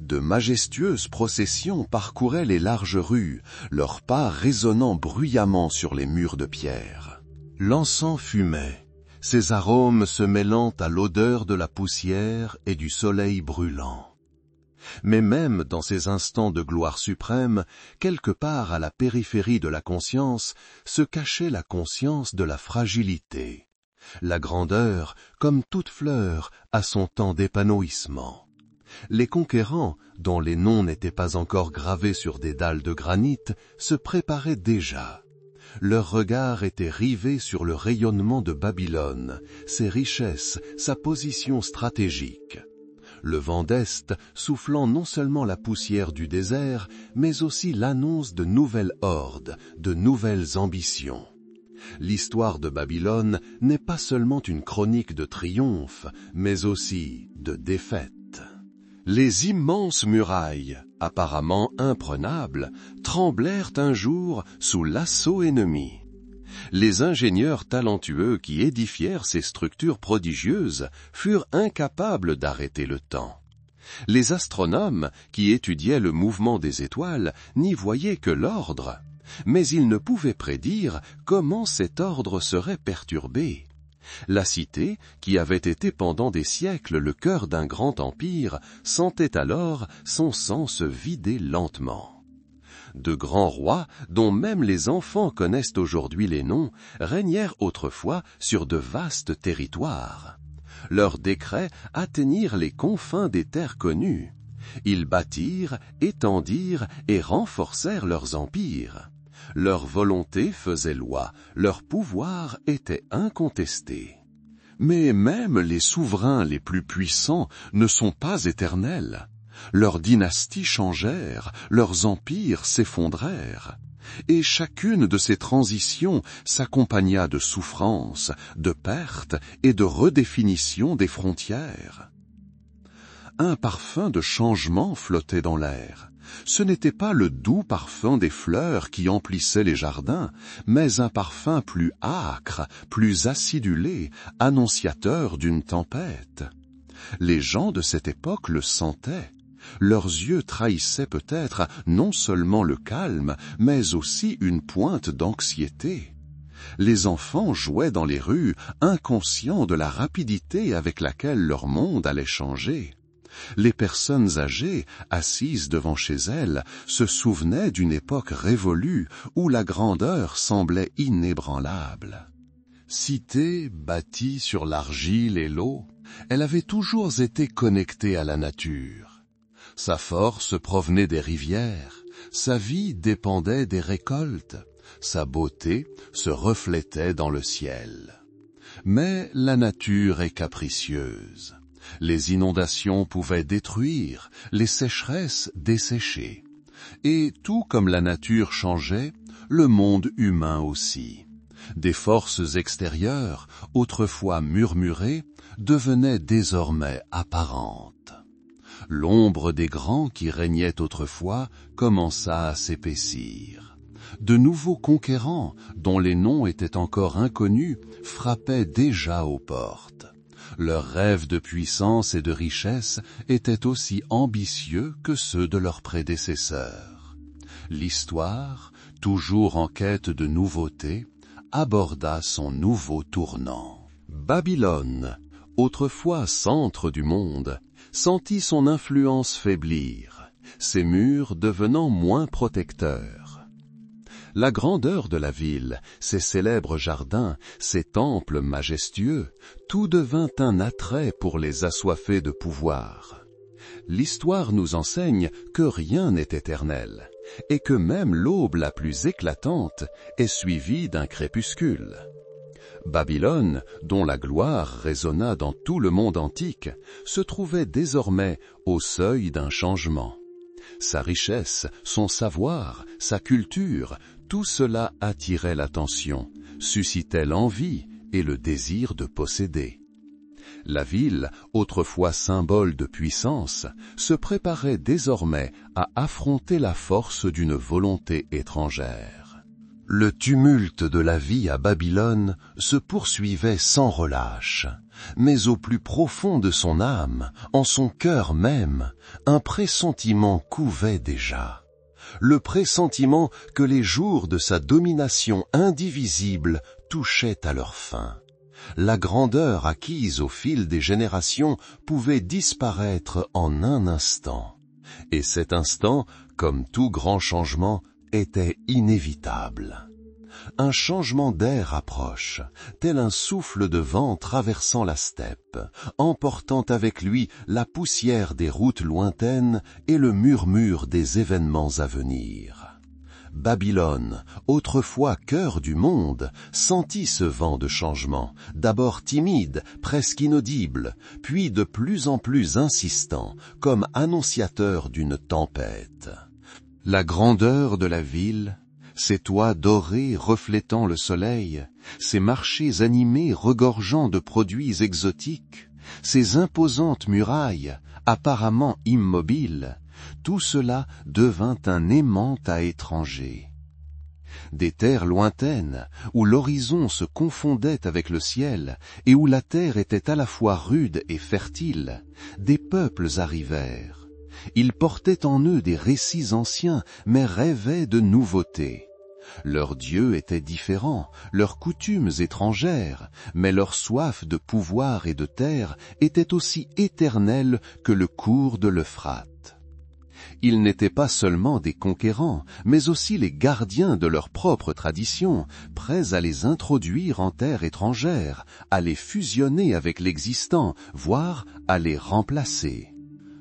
De majestueuses processions parcouraient les larges rues, leurs pas résonnant bruyamment sur les murs de pierre. L'encens fumait, ses arômes se mêlant à l'odeur de la poussière et du soleil brûlant. Mais même dans ces instants de gloire suprême, quelque part à la périphérie de la conscience, se cachait la conscience de la fragilité. La grandeur, comme toute fleur, a son temps d'épanouissement. Les conquérants, dont les noms n'étaient pas encore gravés sur des dalles de granit, se préparaient déjà. Leur regard était rivé sur le rayonnement de Babylone, ses richesses, sa position stratégique. Le vent d'Est soufflant non seulement la poussière du désert, mais aussi l'annonce de nouvelles hordes, de nouvelles ambitions. L'histoire de Babylone n'est pas seulement une chronique de triomphe, mais aussi de défaite. Les immenses murailles, apparemment imprenables, tremblèrent un jour sous l'assaut ennemi. Les ingénieurs talentueux qui édifièrent ces structures prodigieuses furent incapables d'arrêter le temps. Les astronomes qui étudiaient le mouvement des étoiles n'y voyaient que l'ordre, mais ils ne pouvaient prédire comment cet ordre serait perturbé. La cité, qui avait été pendant des siècles le cœur d'un grand empire, sentait alors son sang se vider lentement. De grands rois, dont même les enfants connaissent aujourd'hui les noms, régnèrent autrefois sur de vastes territoires. Leurs décrets atteignirent les confins des terres connues. Ils bâtirent, étendirent et renforcèrent leurs empires. Leur volonté faisait loi, leur pouvoir était incontesté. Mais même les souverains les plus puissants ne sont pas éternels. Leurs dynasties changèrent, leurs empires s'effondrèrent. Et chacune de ces transitions s'accompagna de souffrances, de pertes et de redéfinition des frontières. Un parfum de changement flottait dans l'air. Ce n'était pas le doux parfum des fleurs qui emplissait les jardins, mais un parfum plus âcre, plus acidulé, annonciateur d'une tempête. Les gens de cette époque le sentaient. Leurs yeux trahissaient peut-être non seulement le calme, mais aussi une pointe d'anxiété. Les enfants jouaient dans les rues, inconscients de la rapidité avec laquelle leur monde allait changer. Les personnes âgées, assises devant chez elles, se souvenaient d'une époque révolue où la grandeur semblait inébranlable. Cité bâtie sur l'argile et l'eau, elle avait toujours été connectée à la nature. Sa force provenait des rivières, sa vie dépendait des récoltes, sa beauté se reflétait dans le ciel. Mais la nature est capricieuse. Les inondations pouvaient détruire, les sécheresses dessécher. Et tout comme la nature changeait, le monde humain aussi. Des forces extérieures, autrefois murmurées, devenaient désormais apparentes. L'ombre des grands qui régnaient autrefois commença à s'épaissir. De nouveaux conquérants, dont les noms étaient encore inconnus, frappaient déjà aux portes. Leurs rêves de puissance et de richesse étaient aussi ambitieux que ceux de leurs prédécesseurs. L'histoire, toujours en quête de nouveautés, aborda son nouveau tournant. Babylone, autrefois centre du monde, sentit son influence faiblir, ses murs devenant moins protecteurs. La grandeur de la ville, ses célèbres jardins, ses temples majestueux, tout devint un attrait pour les assoiffés de pouvoir. L'histoire nous enseigne que rien n'est éternel, et que même l'aube la plus éclatante est suivie d'un crépuscule. Babylone, dont la gloire résonna dans tout le monde antique, se trouvait désormais au seuil d'un changement. Sa richesse, son savoir, sa culture, tout cela attirait l'attention, suscitait l'envie et le désir de posséder. La ville, autrefois symbole de puissance, se préparait désormais à affronter la force d'une volonté étrangère. Le tumulte de la vie à Babylone se poursuivait sans relâche, mais au plus profond de son âme, en son cœur même, un pressentiment couvait déjà. Le pressentiment que les jours de sa domination indivisible touchaient à leur fin. La grandeur acquise au fil des générations pouvait disparaître en un instant. Et cet instant, comme tout grand changement, était inévitable. Un changement d'air approche, tel un souffle de vent traversant la steppe, emportant avec lui la poussière des routes lointaines et le murmure des événements à venir. Babylone, autrefois cœur du monde, sentit ce vent de changement, d'abord timide, presque inaudible, puis de plus en plus insistant, comme annonciateur d'une tempête. La grandeur de la ville, ses toits dorés reflétant le soleil, ses marchés animés regorgeant de produits exotiques, ses imposantes murailles, apparemment immobiles, tout cela devint un aimant à étrangers. Des terres lointaines, où l'horizon se confondait avec le ciel, et où la terre était à la fois rude et fertile, des peuples arrivèrent. Ils portaient en eux des récits anciens, mais rêvaient de nouveautés. Leurs dieux étaient différents, leurs coutumes étrangères, mais leur soif de pouvoir et de terre était aussi éternelle que le cours de l'Euphrate. Ils n'étaient pas seulement des conquérants, mais aussi les gardiens de leurs propres traditions, prêts à les introduire en terre étrangère, à les fusionner avec l'existant, voire à les remplacer.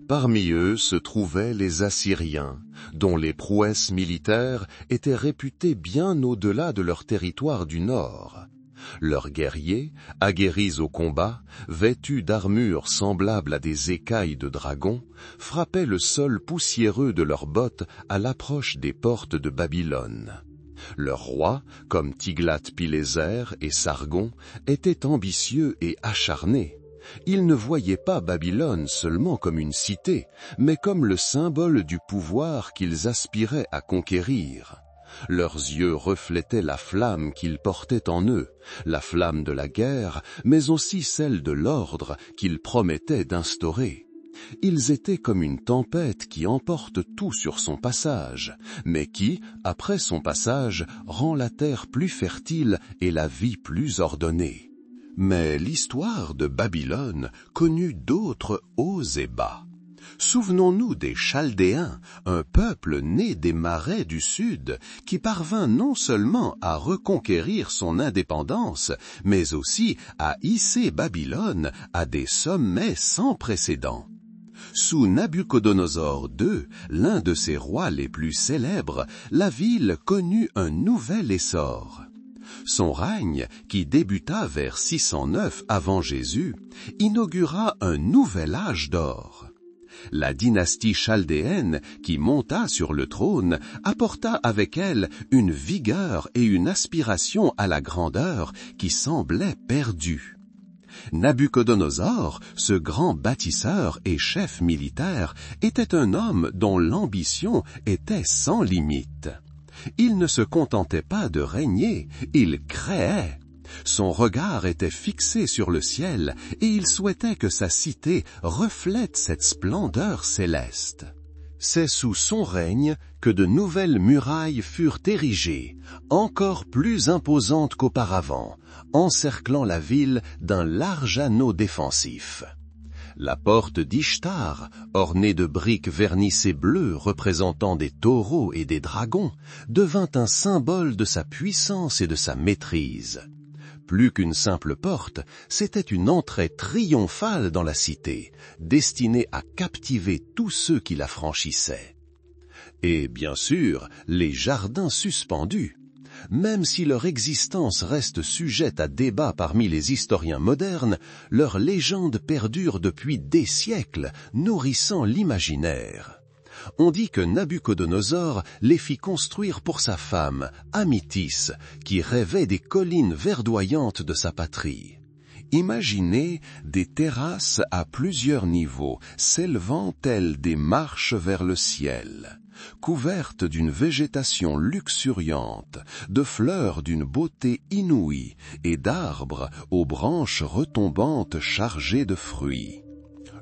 Parmi eux se trouvaient les Assyriens, dont les prouesses militaires étaient réputées bien au-delà de leur territoire du nord. Leurs guerriers, aguerris au combat, vêtus d'armures semblables à des écailles de dragons, frappaient le sol poussiéreux de leurs bottes à l'approche des portes de Babylone. Leurs rois, comme Tiglath-Pileser et Sargon, étaient ambitieux et acharnés. Ils ne voyaient pas Babylone seulement comme une cité, mais comme le symbole du pouvoir qu'ils aspiraient à conquérir. Leurs yeux reflétaient la flamme qu'ils portaient en eux, la flamme de la guerre, mais aussi celle de l'ordre qu'ils promettaient d'instaurer. Ils étaient comme une tempête qui emporte tout sur son passage, mais qui, après son passage, rend la terre plus fertile et la vie plus ordonnée. Mais l'histoire de Babylone connut d'autres hauts et bas. Souvenons-nous des Chaldéens, un peuple né des marais du Sud, qui parvint non seulement à reconquérir son indépendance, mais aussi à hisser Babylone à des sommets sans précédent. Sous Nabuchodonosor II, l'un de ses rois les plus célèbres, la ville connut un nouvel essor. Son règne, qui débuta vers 609 avant Jésus, inaugura un nouvel âge d'or. La dynastie chaldéenne, qui monta sur le trône, apporta avec elle une vigueur et une aspiration à la grandeur qui semblaient perdues. Nabuchodonosor, ce grand bâtisseur et chef militaire, était un homme dont l'ambition était sans limite. Il ne se contentait pas de régner, il créait. Son regard était fixé sur le ciel et il souhaitait que sa cité reflète cette splendeur céleste. C'est sous son règne que de nouvelles murailles furent érigées, encore plus imposantes qu'auparavant, encerclant la ville d'un large anneau défensif. La porte d'Ishtar, ornée de briques vernissées bleues représentant des taureaux et des dragons, devint un symbole de sa puissance et de sa maîtrise. Plus qu'une simple porte, c'était une entrée triomphale dans la cité, destinée à captiver tous ceux qui la franchissaient. Et bien sûr, les jardins suspendus. Même si leur existence reste sujette à débat parmi les historiens modernes, leur légende perdure depuis des siècles, nourrissant l'imaginaire. On dit que Nabuchodonosor les fit construire pour sa femme, Amytis, qui rêvait des collines verdoyantes de sa patrie. Imaginez des terrasses à plusieurs niveaux, s'élevant telles des marches vers le ciel, couvertes d'une végétation luxuriante, de fleurs d'une beauté inouïe et d'arbres aux branches retombantes chargées de fruits.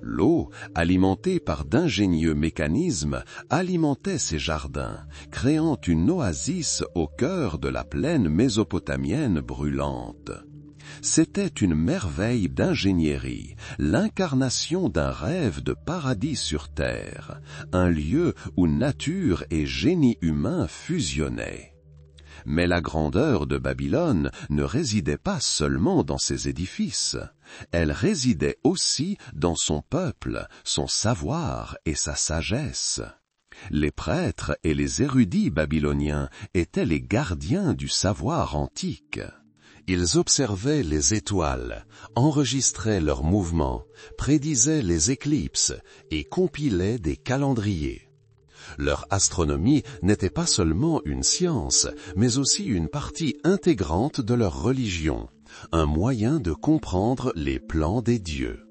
L'eau, alimentée par d'ingénieux mécanismes, alimentait ces jardins, créant une oasis au cœur de la plaine mésopotamienne brûlante. C'était une merveille d'ingénierie, l'incarnation d'un rêve de paradis sur terre, un lieu où nature et génie humain fusionnaient. Mais la grandeur de Babylone ne résidait pas seulement dans ses édifices, elle résidait aussi dans son peuple, son savoir et sa sagesse. Les prêtres et les érudits babyloniens étaient les gardiens du savoir antique. Ils observaient les étoiles, enregistraient leurs mouvements, prédisaient les éclipses et compilaient des calendriers. Leur astronomie n'était pas seulement une science, mais aussi une partie intégrante de leur religion, un moyen de comprendre les plans des dieux.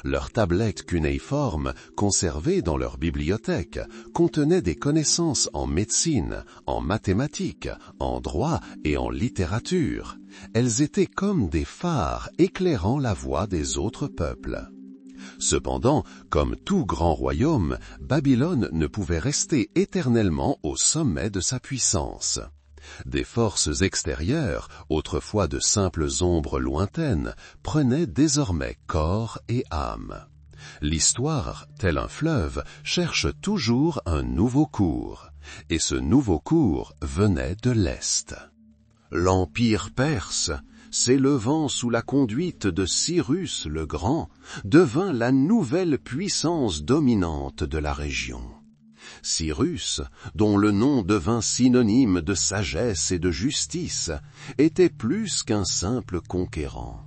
Leurs tablettes cunéiformes, conservées dans leur bibliothèque, contenaient des connaissances en médecine, en mathématiques, en droit et en littérature. Elles étaient comme des phares éclairant la voie des autres peuples. Cependant, comme tout grand royaume, Babylone ne pouvait rester éternellement au sommet de sa puissance. Des forces extérieures, autrefois de simples ombres lointaines, prenaient désormais corps et âme. L'histoire, tel un fleuve, cherche toujours un nouveau cours, et ce nouveau cours venait de l'Est. L'Empire perse, s'élevant sous la conduite de Cyrus le Grand, devint la nouvelle puissance dominante de la région. Cyrus, dont le nom devint synonyme de sagesse et de justice, était plus qu'un simple conquérant.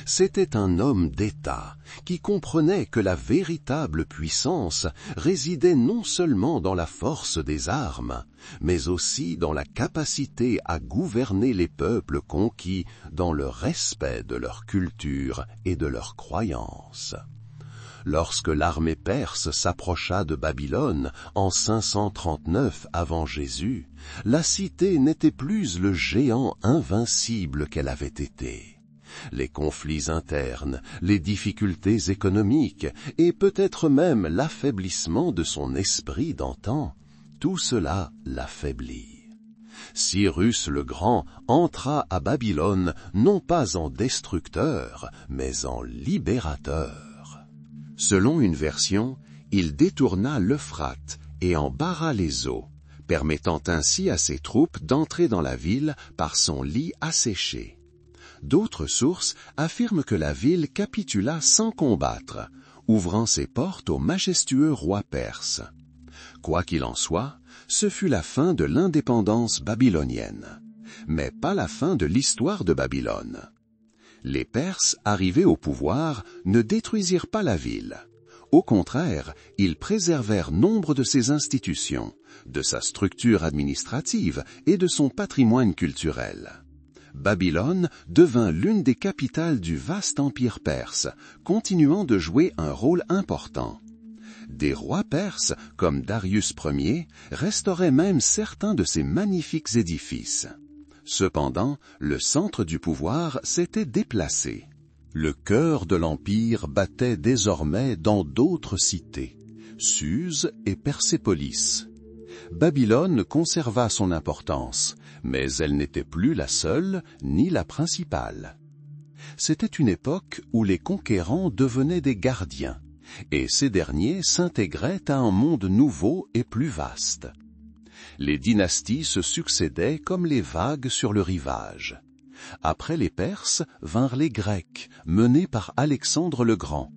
C'était un homme d'État qui comprenait que la véritable puissance résidait non seulement dans la force des armes, mais aussi dans la capacité à gouverner les peuples conquis dans le respect de leur culture et de leurs croyances. Lorsque l'armée perse s'approcha de Babylone en 539 avant Jésus, la cité n'était plus le géant invincible qu'elle avait été. Les conflits internes, les difficultés économiques et peut-être même l'affaiblissement de son esprit d'antan, tout cela l'affaiblit. Cyrus le Grand entra à Babylone non pas en destructeur, mais en libérateur. Selon une version, il détourna l'Euphrate et en barra les eaux, permettant ainsi à ses troupes d'entrer dans la ville par son lit asséché. D'autres sources affirment que la ville capitula sans combattre, ouvrant ses portes au majestueux roi perse. Quoi qu'il en soit, ce fut la fin de l'indépendance babylonienne, mais pas la fin de l'histoire de Babylone. Les Perses, arrivés au pouvoir, ne détruisirent pas la ville. Au contraire, ils préservèrent nombre de ses institutions, de sa structure administrative et de son patrimoine culturel. Babylone devint l'une des capitales du vaste empire perse, continuant de jouer un rôle important. Des rois perses, comme Darius Ier, restauraient même certains de ces magnifiques édifices. Cependant, le centre du pouvoir s'était déplacé. Le cœur de l'empire battait désormais dans d'autres cités, Suse et Persépolis. Babylone conserva son importance, mais elle n'était plus la seule ni la principale. C'était une époque où les conquérants devenaient des gardiens, et ces derniers s'intégraient à un monde nouveau et plus vaste. Les dynasties se succédaient comme les vagues sur le rivage. Après les Perses vinrent les Grecs, menés par Alexandre le Grand.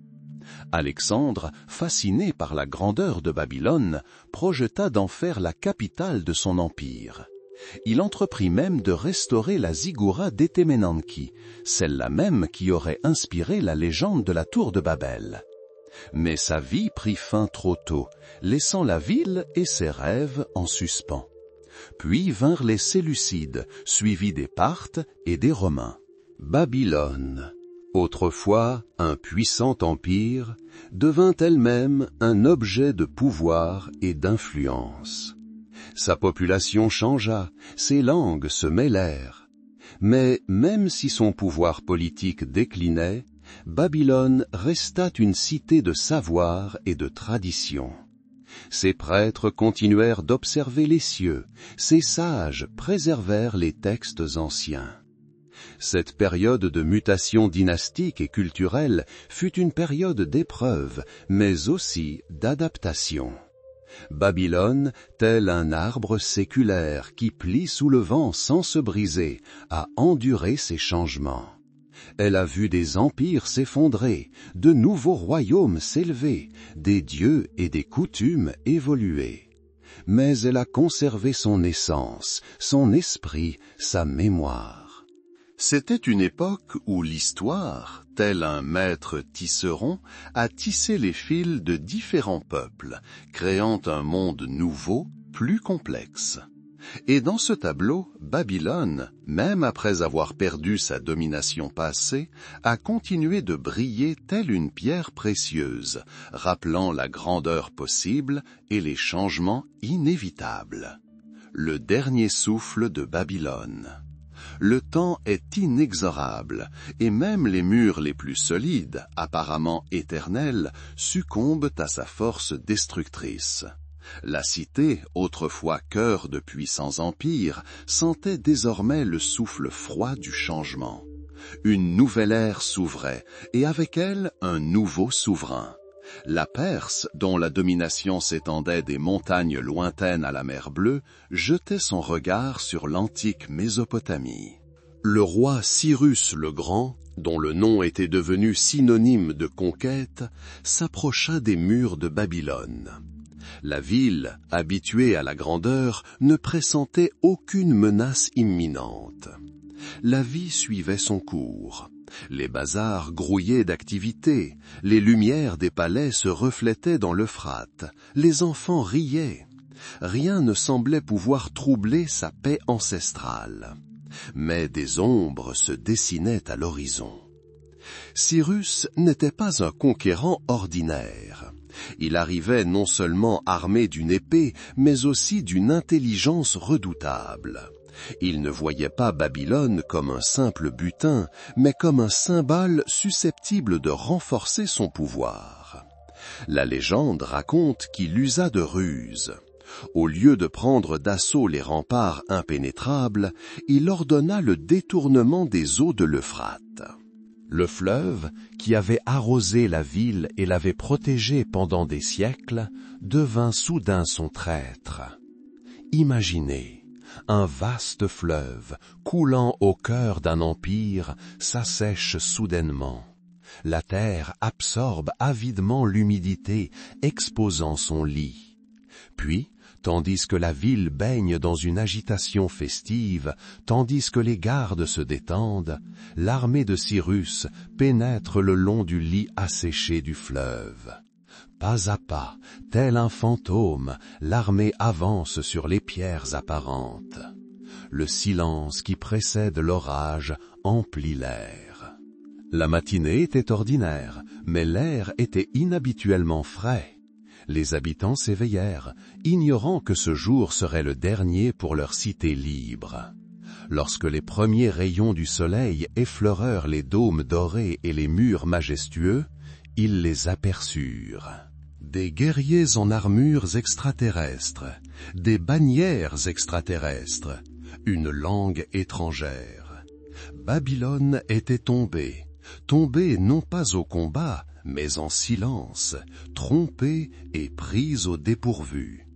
Alexandre, fasciné par la grandeur de Babylone, projeta d'en faire la capitale de son empire. Il entreprit même de restaurer la ziggoura d'Etemenanki, celle-là même qui aurait inspiré la légende de la tour de Babel. Mais sa vie prit fin trop tôt, laissant la ville et ses rêves en suspens. Puis vinrent les Séleucides, suivis des Parthes et des Romains. Babylone, autrefois un puissant empire, devint elle-même un objet de pouvoir et d'influence. Sa population changea, ses langues se mêlèrent. Mais même si son pouvoir politique déclinait, Babylone resta une cité de savoir et de tradition. Ses prêtres continuèrent d'observer les cieux, ses sages préservèrent les textes anciens. Cette période de mutation dynastique et culturelle fut une période d'épreuve, mais aussi d'adaptation. Babylone, tel un arbre séculaire qui plie sous le vent sans se briser, a enduré ces changements. Elle a vu des empires s'effondrer, de nouveaux royaumes s'élever, des dieux et des coutumes évoluer. Mais elle a conservé son essence, son esprit, sa mémoire. C'était une époque où l'histoire, tel un maître tisseron, a tissé les fils de différents peuples, créant un monde nouveau, plus complexe. Et dans ce tableau, Babylone, même après avoir perdu sa domination passée, a continué de briller telle une pierre précieuse, rappelant la grandeur possible et les changements inévitables. Le dernier souffle de Babylone. Le temps est inexorable, et même les murs les plus solides, apparemment éternels, succombent à sa force destructrice. La cité, autrefois cœur de puissants empires, sentait désormais le souffle froid du changement. Une nouvelle ère s'ouvrait, et avec elle un nouveau souverain. La Perse, dont la domination s'étendait des montagnes lointaines à la mer Bleue, jetait son regard sur l'antique Mésopotamie. Le roi Cyrus le Grand, dont le nom était devenu synonyme de conquête, s'approcha des murs de Babylone. La ville, habituée à la grandeur, ne pressentait aucune menace imminente. La vie suivait son cours. Les bazars grouillaient d'activité, les lumières des palais se reflétaient dans l'Euphrate, les enfants riaient. Rien ne semblait pouvoir troubler sa paix ancestrale. Mais des ombres se dessinaient à l'horizon. Cyrus n'était pas un conquérant ordinaire. Il arrivait non seulement armé d'une épée, mais aussi d'une intelligence redoutable. Il ne voyait pas Babylone comme un simple butin, mais comme un symbole susceptible de renforcer son pouvoir. La légende raconte qu'il usa de ruses. Au lieu de prendre d'assaut les remparts impénétrables, il ordonna le détournement des eaux de l'Euphrate. Le fleuve, qui avait arrosé la ville et l'avait protégée pendant des siècles, devint soudain son traître. Imaginez, un vaste fleuve, coulant au cœur d'un empire, s'assèche soudainement. La terre absorbe avidement l'humidité, exposant son lit. Puis, tandis que la ville baigne dans une agitation festive, tandis que les gardes se détendent, l'armée de Cyrus pénètre le long du lit asséché du fleuve. Pas à pas, tel un fantôme, l'armée avance sur les pierres apparentes. Le silence qui précède l'orage emplit l'air. La matinée était ordinaire, mais l'air était inhabituellement frais. Les habitants s'éveillèrent, ignorant que ce jour serait le dernier pour leur cité libre. Lorsque les premiers rayons du soleil effleurèrent les dômes dorés et les murs majestueux, ils les aperçurent. Des guerriers en armures extraterrestres, des bannières extraterrestres, une langue étrangère. Babylone était tombée non pas au combat, mais en silence, trompée et prise au dépourvu.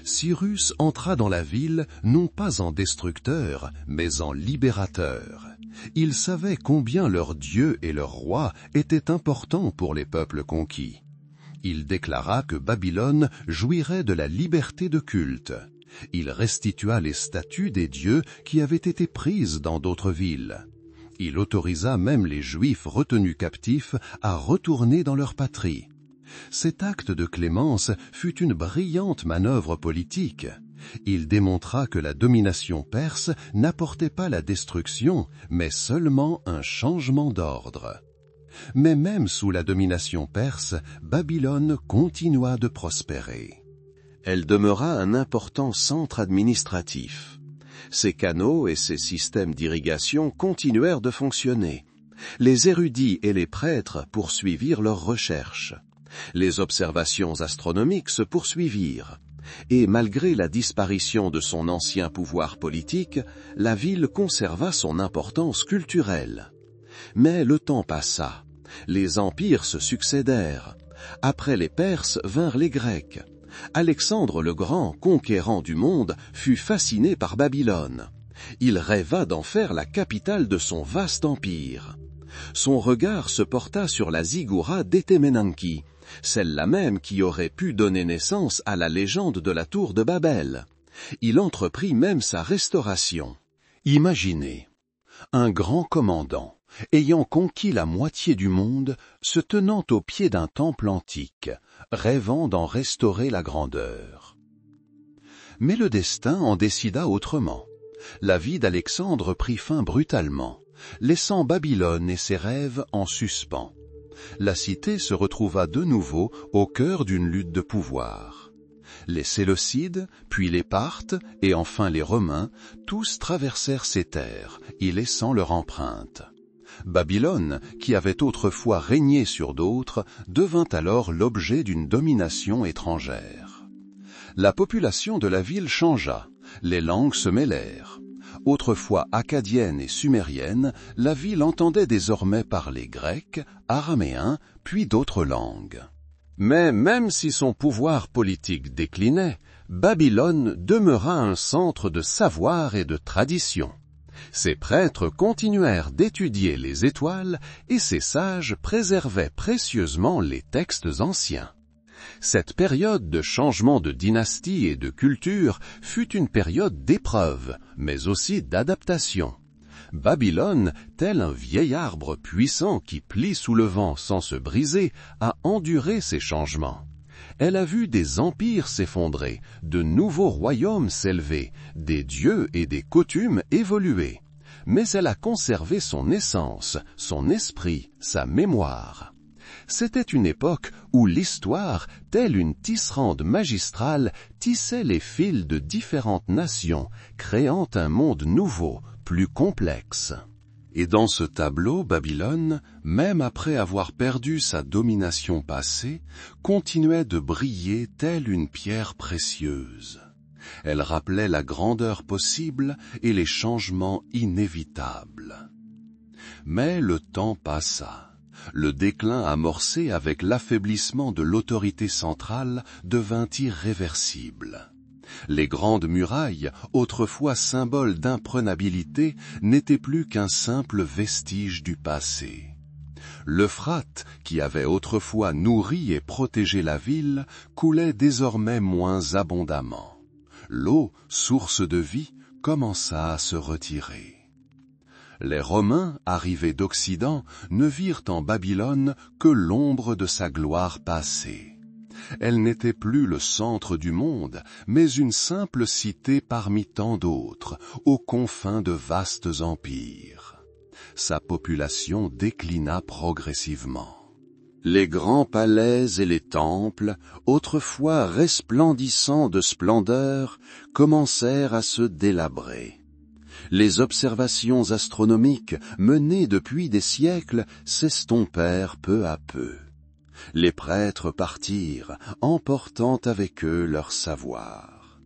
Cyrus entra dans la ville non pas en destructeur, mais en libérateur. Ils savaient combien leur Dieu et leur roi étaient importants pour les peuples conquis. Il déclara que Babylone jouirait de la liberté de culte. Il restitua les statues des dieux qui avaient été prises dans d'autres villes. Il autorisa même les Juifs retenus captifs à retourner dans leur patrie. Cet acte de clémence fut une brillante manœuvre politique. Il démontra que la domination perse n'apportait pas la destruction, mais seulement un changement d'ordre. Mais même sous la domination perse, Babylone continua de prospérer. Elle demeura un important centre administratif. Ses canaux et ses systèmes d'irrigation continuèrent de fonctionner. Les érudits et les prêtres poursuivirent leurs recherches. Les observations astronomiques se poursuivirent. Et malgré la disparition de son ancien pouvoir politique, la ville conserva son importance culturelle. Mais le temps passa. Les empires se succédèrent. Après les Perses vinrent les Grecs. Alexandre le Grand, conquérant du monde, fut fasciné par Babylone. Il rêva d'en faire la capitale de son vaste empire. Son regard se porta sur la ziggoura d'Etemenanki, celle-là même qui aurait pu donner naissance à la légende de la tour de Babel. Il entreprit même sa restauration. Imaginez, un grand commandant, ayant conquis la moitié du monde, se tenant au pied d'un temple antique, rêvant d'en restaurer la grandeur. Mais le destin en décida autrement. La vie d'Alexandre prit fin brutalement, laissant Babylone et ses rêves en suspens. La cité se retrouva de nouveau au cœur d'une lutte de pouvoir. Les Séleucides, puis les Parthes et enfin les Romains, tous traversèrent ces terres, y laissant leur empreinte. Babylone, qui avait autrefois régné sur d'autres, devint alors l'objet d'une domination étrangère. La population de la ville changea, les langues se mêlèrent. Autrefois akkadienne et sumérienne, la ville entendait désormais parler grec, araméen, puis d'autres langues. Mais même si son pouvoir politique déclinait, Babylone demeura un centre de savoir et de tradition. Ses prêtres continuèrent d'étudier les étoiles et ses sages préservaient précieusement les textes anciens. Cette période de changement de dynastie et de culture fut une période d'épreuve, mais aussi d'adaptation. Babylone, tel un vieil arbre puissant qui plie sous le vent sans se briser, a enduré ces changements. Elle a vu des empires s'effondrer, de nouveaux royaumes s'élever, des dieux et des coutumes évoluer. Mais elle a conservé son essence, son esprit, sa mémoire. C'était une époque où l'histoire, telle une tisserande magistrale, tissait les fils de différentes nations, créant un monde nouveau, plus complexe. Et dans ce tableau, Babylone, même après avoir perdu sa domination passée, continuait de briller telle une pierre précieuse. Elle rappelait la grandeur possible et les changements inévitables. Mais le temps passa. Le déclin amorcé avec l'affaiblissement de l'autorité centrale devint irréversible. Les grandes murailles, autrefois symboles d'imprenabilité, n'étaient plus qu'un simple vestige du passé. L'Euphrate, qui avait autrefois nourri et protégé la ville, coulait désormais moins abondamment. L'eau, source de vie, commença à se retirer. Les Romains, arrivés d'Occident, ne virent en Babylone que l'ombre de sa gloire passée. Elle n'était plus le centre du monde, mais une simple cité parmi tant d'autres, aux confins de vastes empires. Sa population déclina progressivement. Les grands palais et les temples, autrefois resplendissants de splendeur, commencèrent à se délabrer. Les observations astronomiques menées depuis des siècles s'estompèrent peu à peu. Les prêtres partirent, emportant avec eux leur savoir.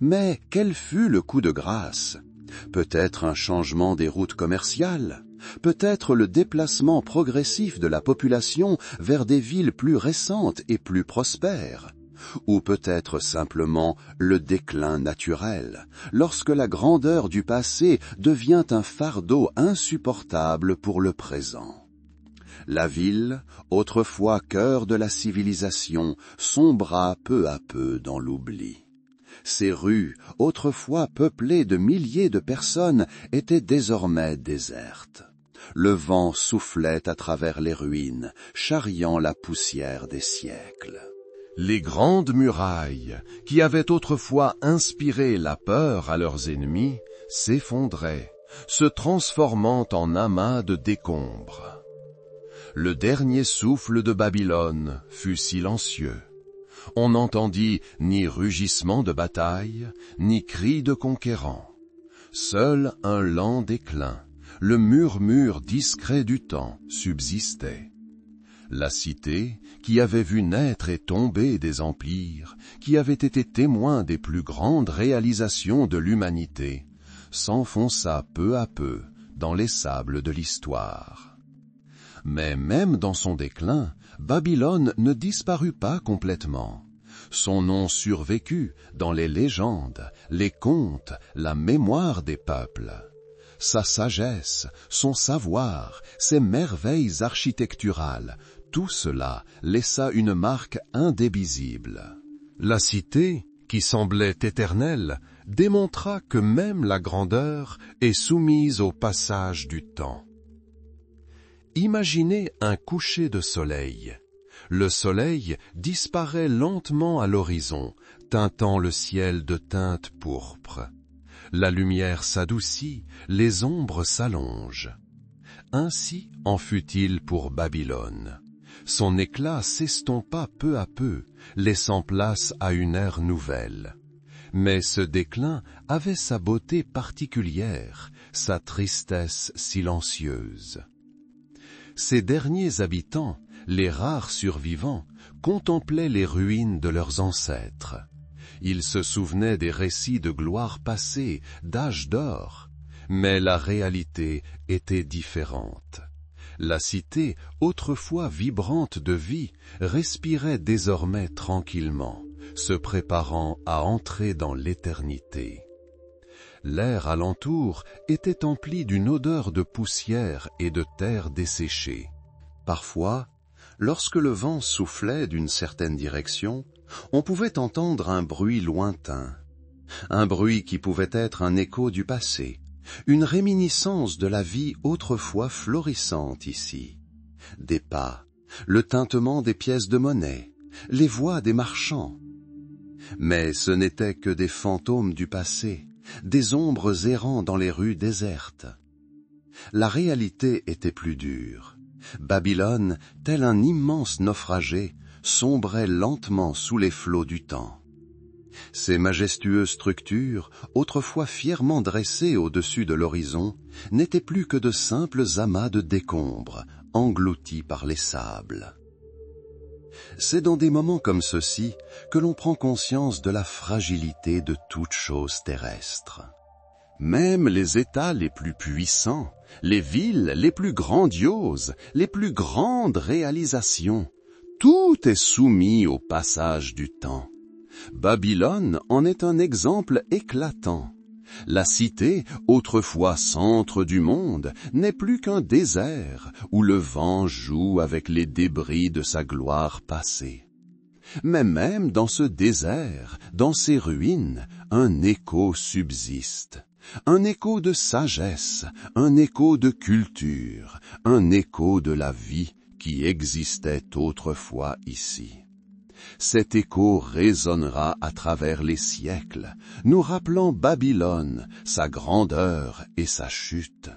Mais quel fut le coup de grâce? Peut-être un changement des routes commerciales, peut-être le déplacement progressif de la population vers des villes plus récentes et plus prospères. ou peut-être simplement le déclin naturel, lorsque la grandeur du passé devient un fardeau insupportable pour le présent. La ville, autrefois cœur de la civilisation, sombra peu à peu dans l'oubli. Ces rues, autrefois peuplées de milliers de personnes, étaient désormais désertes. Le vent soufflait à travers les ruines, charriant la poussière des siècles. Les grandes murailles, qui avaient autrefois inspiré la peur à leurs ennemis, s'effondraient, se transformant en amas de décombres. Le dernier souffle de Babylone fut silencieux. On n'entendit ni rugissement de bataille, ni cri de conquérant. Seul un lent déclin, le murmure discret du temps subsistait. La cité, qui avait vu naître et tomber des empires, qui avait été témoin des plus grandes réalisations de l'humanité, s'enfonça peu à peu dans les sables de l'histoire. Mais même dans son déclin, Babylone ne disparut pas complètement. Son nom survécut dans les légendes, les contes, la mémoire des peuples. Sa sagesse, son savoir, ses merveilles architecturales, tout cela laissa une marque indélébile. La cité, qui semblait éternelle, démontra que même la grandeur est soumise au passage du temps. Imaginez un coucher de soleil. Le soleil disparaît lentement à l'horizon, teintant le ciel de teintes pourpres. La lumière s'adoucit, les ombres s'allongent. Ainsi en fut-il pour Babylone. Son éclat s'estompa peu à peu, laissant place à une ère nouvelle. Mais ce déclin avait sa beauté particulière, sa tristesse silencieuse. Ces derniers habitants, les rares survivants, contemplaient les ruines de leurs ancêtres. Ils se souvenaient des récits de gloire passée, d'âge d'or, mais la réalité était différente. La cité, autrefois vibrante de vie, respirait désormais tranquillement, se préparant à entrer dans l'éternité. L'air alentour était empli d'une odeur de poussière et de terre desséchée. Parfois, lorsque le vent soufflait d'une certaine direction, on pouvait entendre un bruit lointain, un bruit qui pouvait être un écho du passé, une réminiscence de la vie autrefois florissante ici. Des pas, le tintement des pièces de monnaie, les voix des marchands. Mais ce n'étaient que des fantômes du passé, des ombres errant dans les rues désertes. La réalité était plus dure. Babylone, tel un immense naufragé, sombrait lentement sous les flots du temps. Ces majestueuses structures, autrefois fièrement dressées au-dessus de l'horizon, n'étaient plus que de simples amas de décombres, engloutis par les sables. C'est dans des moments comme ceux-ci que l'on prend conscience de la fragilité de toute chose terrestre. Même les États les plus puissants, les villes les plus grandioses, les plus grandes réalisations, tout est soumis au passage du temps. Babylone en est un exemple éclatant. La cité, autrefois centre du monde, n'est plus qu'un désert où le vent joue avec les débris de sa gloire passée. Mais même dans ce désert, dans ces ruines, un écho subsiste. Un écho de sagesse, un écho de culture, un écho de la vie qui existait autrefois ici. Cet écho résonnera à travers les siècles, nous rappelant Babylone, sa grandeur et sa chute.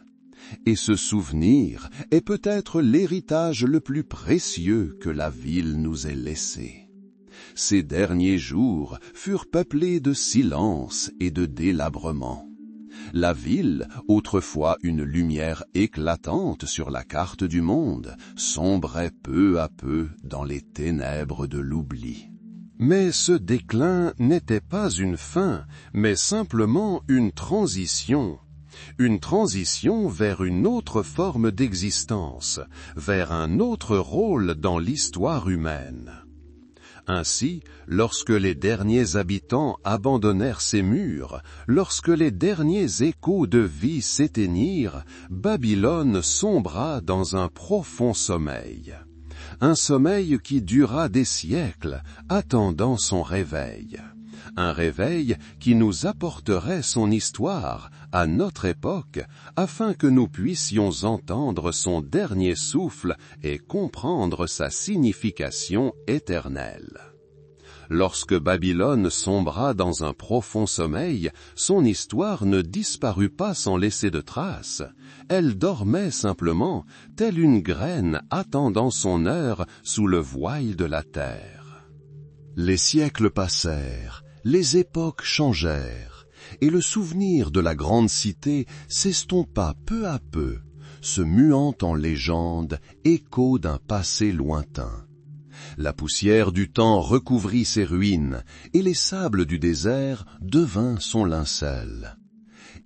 Et ce souvenir est peut-être l'héritage le plus précieux que la ville nous ait laissé. Ces derniers jours furent peuplés de silence et de délabrement. La ville, autrefois une lumière éclatante sur la carte du monde, sombrait peu à peu dans les ténèbres de l'oubli. Mais ce déclin n'était pas une fin, mais simplement une transition vers une autre forme d'existence, vers un autre rôle dans l'histoire humaine. Ainsi, lorsque les derniers habitants abandonnèrent ses murs, lorsque les derniers échos de vie s'éteignirent, Babylone sombra dans un profond sommeil. Un sommeil qui dura des siècles, attendant son réveil. Un réveil qui nous apporterait son histoire à notre époque, afin que nous puissions entendre son dernier souffle et comprendre sa signification éternelle. Lorsque Babylone sombra dans un profond sommeil, son histoire ne disparut pas sans laisser de traces. Elle dormait simplement, telle une graine attendant son heure sous le voile de la terre. Les siècles passèrent, les époques changèrent, et le souvenir de la grande cité s'estompa peu à peu, se muant en légende, écho d'un passé lointain. La poussière du temps recouvrit ses ruines, et les sables du désert devinrent son linceul.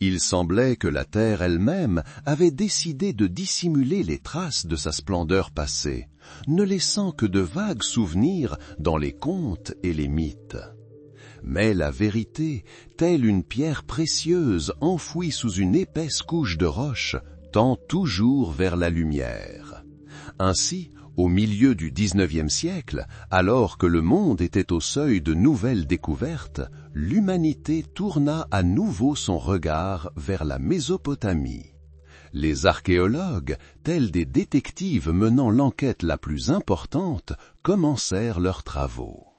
Il semblait que la terre elle-même avait décidé de dissimuler les traces de sa splendeur passée, ne laissant que de vagues souvenirs dans les contes et les mythes. Mais la vérité, telle une pierre précieuse enfouie sous une épaisse couche de roche, tend toujours vers la lumière. Ainsi, au milieu du XIXe siècle, alors que le monde était au seuil de nouvelles découvertes, l'humanité tourna à nouveau son regard vers la Mésopotamie. Les archéologues, tels des détectives menant l'enquête la plus importante, commencèrent leurs travaux.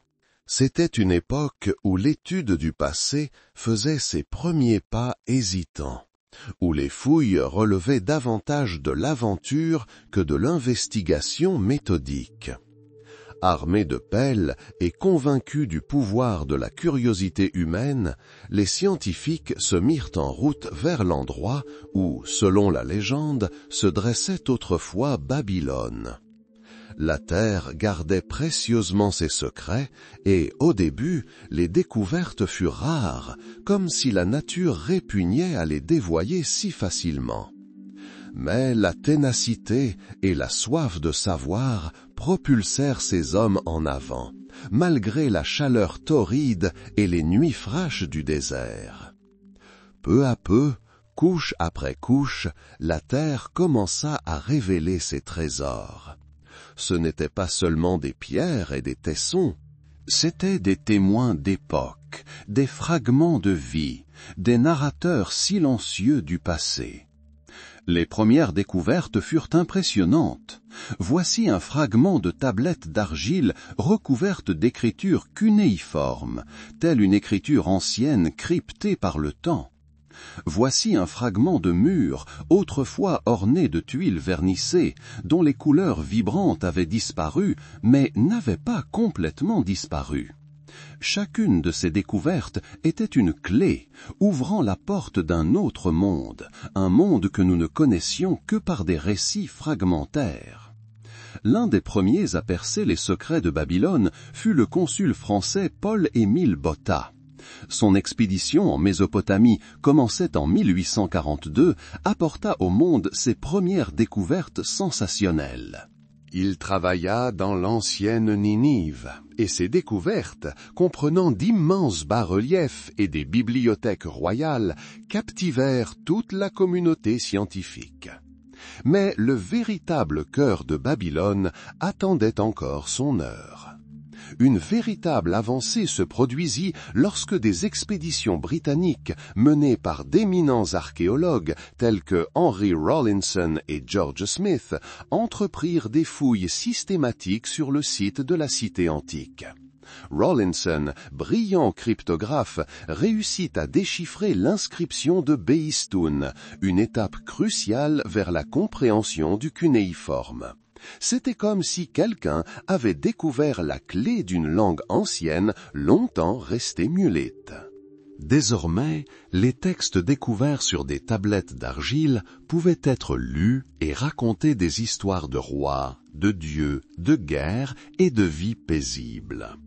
C'était une époque où l'étude du passé faisait ses premiers pas hésitants, où les fouilles relevaient davantage de l'aventure que de l'investigation méthodique. Armés de pelles et convaincus du pouvoir de la curiosité humaine, les scientifiques se mirent en route vers l'endroit où, selon la légende, se dressait autrefois Babylone. La terre gardait précieusement ses secrets et, au début, les découvertes furent rares, comme si la nature répugnait à les dévoyer si facilement. Mais la ténacité et la soif de savoir propulsèrent ces hommes en avant, malgré la chaleur torride et les nuits fraîches du désert. Peu à peu, couche après couche, la terre commença à révéler ses trésors. Ce n'étaient pas seulement des pierres et des tessons, c'étaient des témoins d'époque, des fragments de vie, des narrateurs silencieux du passé. Les premières découvertes furent impressionnantes. Voici un fragment de tablette d'argile recouverte d'écritures cunéiformes, telle une écriture ancienne cryptée par le temps. Voici un fragment de mur, autrefois orné de tuiles vernissées, dont les couleurs vibrantes avaient disparu, mais n'avaient pas complètement disparu. Chacune de ces découvertes était une clé, ouvrant la porte d'un autre monde, un monde que nous ne connaissions que par des récits fragmentaires. L'un des premiers à percer les secrets de Babylone fut le consul français Paul-Émile Botta. Son expédition en Mésopotamie, commençait en 1842, apporta au monde ses premières découvertes sensationnelles. Il travailla dans l'ancienne Ninive, et ses découvertes, comprenant d'immenses bas-reliefs et des bibliothèques royales, captivèrent toute la communauté scientifique. Mais le véritable cœur de Babylone attendait encore son heure. Une véritable avancée se produisit lorsque des expéditions britanniques menées par d'éminents archéologues tels que Henry Rawlinson et George Smith entreprirent des fouilles systématiques sur le site de la cité antique. Rawlinson, brillant cryptographe, réussit à déchiffrer l'inscription de Behistun, une étape cruciale vers la compréhension du cunéiforme. C'était comme si quelqu'un avait découvert la clé d'une langue ancienne longtemps restée muette. Désormais, les textes découverts sur des tablettes d'argile pouvaient être lus et raconter des histoires de rois, de dieux, de guerres et de vie paisible.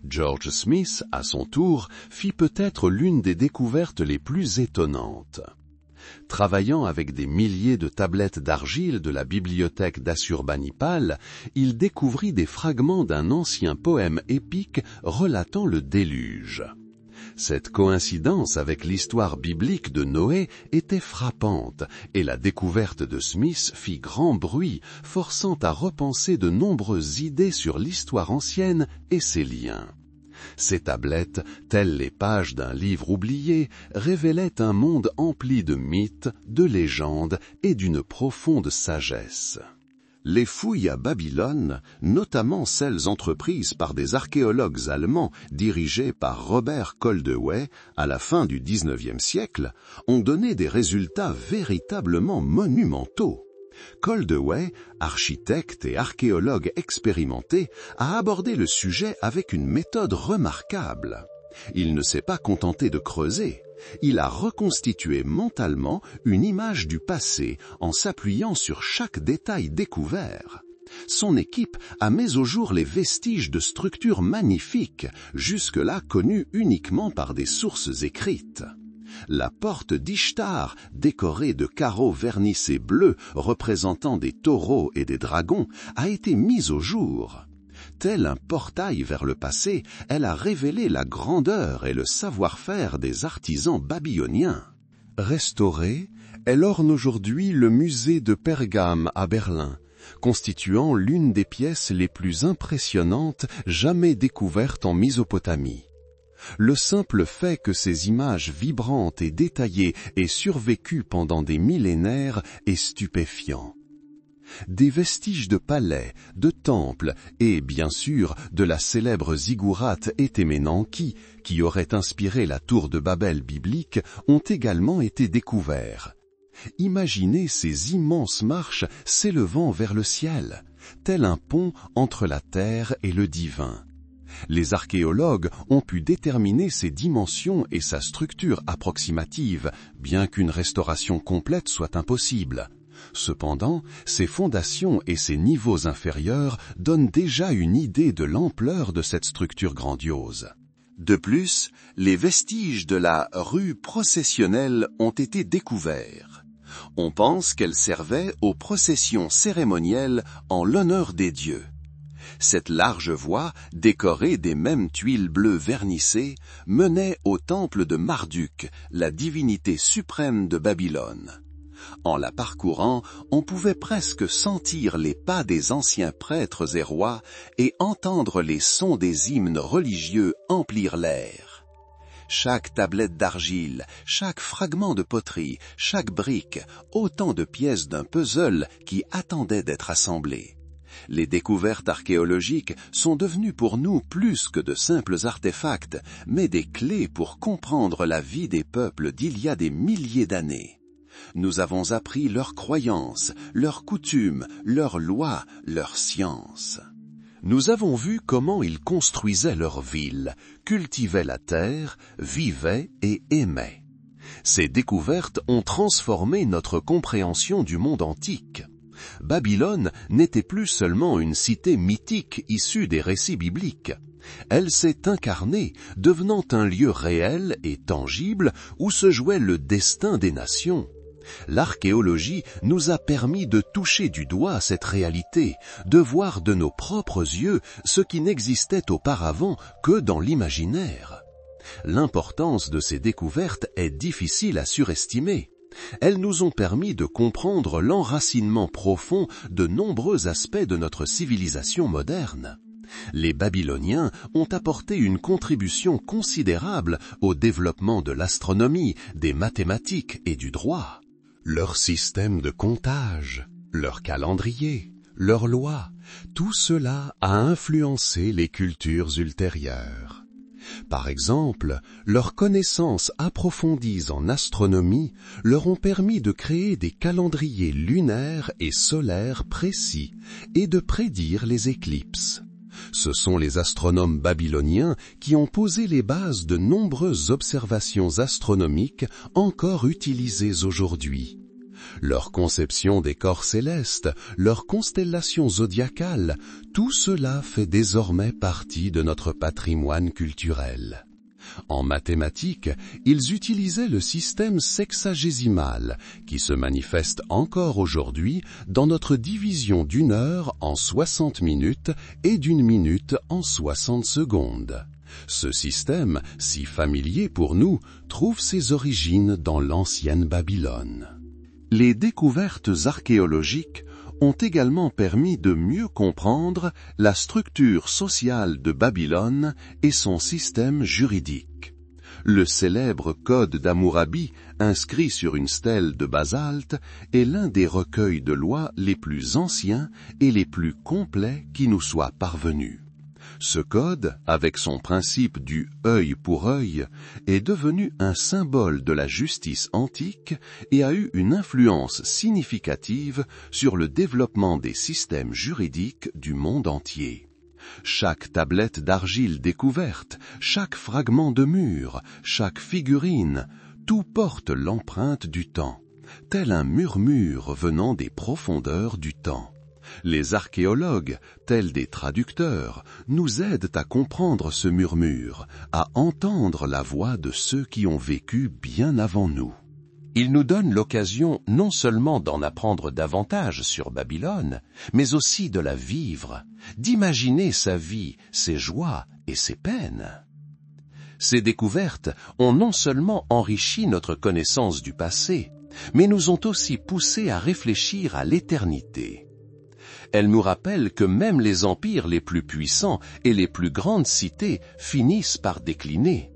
George Smith, à son tour, fit peut-être l'une des découvertes les plus étonnantes. Travaillant avec des milliers de tablettes d'argile de la bibliothèque d'Assurbanipal, il découvrit des fragments d'un ancien poème épique relatant le déluge. Cette coïncidence avec l'histoire biblique de Noé était frappante et la découverte de Smith fit grand bruit, forçant à repenser de nombreuses idées sur l'histoire ancienne et ses liens. Ces tablettes, telles les pages d'un livre oublié, révélaient un monde empli de mythes, de légendes et d'une profonde sagesse. Les fouilles à Babylone, notamment celles entreprises par des archéologues allemands dirigés par Robert Koldewey à la fin du XIXe siècle, ont donné des résultats véritablement monumentaux. Koldewey, architecte et archéologue expérimenté, a abordé le sujet avec une méthode remarquable. Il ne s'est pas contenté de creuser. Il a reconstitué mentalement une image du passé en s'appuyant sur chaque détail découvert. Son équipe a mis au jour les vestiges de structures magnifiques, jusque-là connues uniquement par des sources écrites. La porte d'Ishtar, décorée de carreaux vernissés bleus représentant des taureaux et des dragons, a été mise au jour. Tel un portail vers le passé, elle a révélé la grandeur et le savoir-faire des artisans babyloniens. Restaurée, elle orne aujourd'hui le musée de Pergame à Berlin, constituant l'une des pièces les plus impressionnantes jamais découvertes en Mésopotamie. Le simple fait que ces images vibrantes et détaillées aient survécu pendant des millénaires est stupéfiant. Des vestiges de palais, de temples et, bien sûr, de la célèbre ziggourate Etemenanki, qui aurait inspiré la tour de Babel biblique, ont également été découverts. Imaginez ces immenses marches s'élevant vers le ciel, tel un pont entre la terre et le divin. Les archéologues ont pu déterminer ses dimensions et sa structure approximative, bien qu'une restauration complète soit impossible. Cependant, ses fondations et ses niveaux inférieurs donnent déjà une idée de l'ampleur de cette structure grandiose. De plus, les vestiges de la rue processionnelle ont été découverts. On pense qu'elle servait aux processions cérémonielles en l'honneur des dieux. Cette large voie, décorée des mêmes tuiles bleues vernissées, menait au temple de Marduk, la divinité suprême de Babylone. En la parcourant, on pouvait presque sentir les pas des anciens prêtres et rois et entendre les sons des hymnes religieux emplir l'air. Chaque tablette d'argile, chaque fragment de poterie, chaque brique, autant de pièces d'un puzzle qui attendaient d'être assemblées. Les découvertes archéologiques sont devenues pour nous plus que de simples artefacts, mais des clés pour comprendre la vie des peuples d'il y a des milliers d'années. Nous avons appris leurs croyances, leurs coutumes, leurs lois, leurs sciences. Nous avons vu comment ils construisaient leurs villes, cultivaient la terre, vivaient et aimaient. Ces découvertes ont transformé notre compréhension du monde antique. Babylone n'était plus seulement une cité mythique issue des récits bibliques. Elle s'est incarnée, devenant un lieu réel et tangible où se jouait le destin des nations. L'archéologie nous a permis de toucher du doigt cette réalité, de voir de nos propres yeux ce qui n'existait auparavant que dans l'imaginaire. L'importance de ces découvertes est difficile à surestimer. Elles nous ont permis de comprendre l'enracinement profond de nombreux aspects de notre civilisation moderne. Les Babyloniens ont apporté une contribution considérable au développement de l'astronomie, des mathématiques et du droit. Leur système de comptage, leur calendrier, leurs lois, tout cela a influencé les cultures ultérieures. Par exemple, leurs connaissances approfondies en astronomie leur ont permis de créer des calendriers lunaires et solaires précis et de prédire les éclipses. Ce sont les astronomes babyloniens qui ont posé les bases de nombreuses observations astronomiques encore utilisées aujourd'hui. Leur conception des corps célestes, leurs constellations zodiacales, tout cela fait désormais partie de notre patrimoine culturel. En mathématiques, ils utilisaient le système sexagésimal, qui se manifeste encore aujourd'hui dans notre division d'une heure en 60 minutes et d'une minute en 60 secondes. Ce système, si familier pour nous, trouve ses origines dans l'ancienne Babylone. Les découvertes archéologiques ont également permis de mieux comprendre la structure sociale de Babylone et son système juridique. Le célèbre Code d'Hammurabi, inscrit sur une stèle de basalte, est l'un des recueils de lois les plus anciens et les plus complets qui nous soient parvenus. Ce code, avec son principe du œil pour œil, est devenu un symbole de la justice antique et a eu une influence significative sur le développement des systèmes juridiques du monde entier. Chaque tablette d'argile découverte, chaque fragment de mur, chaque figurine, tout porte l'empreinte du temps, tel un murmure venant des profondeurs du temps. Les archéologues, tels des traducteurs, nous aident à comprendre ce murmure, à entendre la voix de ceux qui ont vécu bien avant nous. Ils nous donnent l'occasion non seulement d'en apprendre davantage sur Babylone, mais aussi de la vivre, d'imaginer sa vie, ses joies et ses peines. Ces découvertes ont non seulement enrichi notre connaissance du passé, mais nous ont aussi poussés à réfléchir à l'éternité. Elles nous rappellent que même les empires les plus puissants et les plus grandes cités finissent par décliner.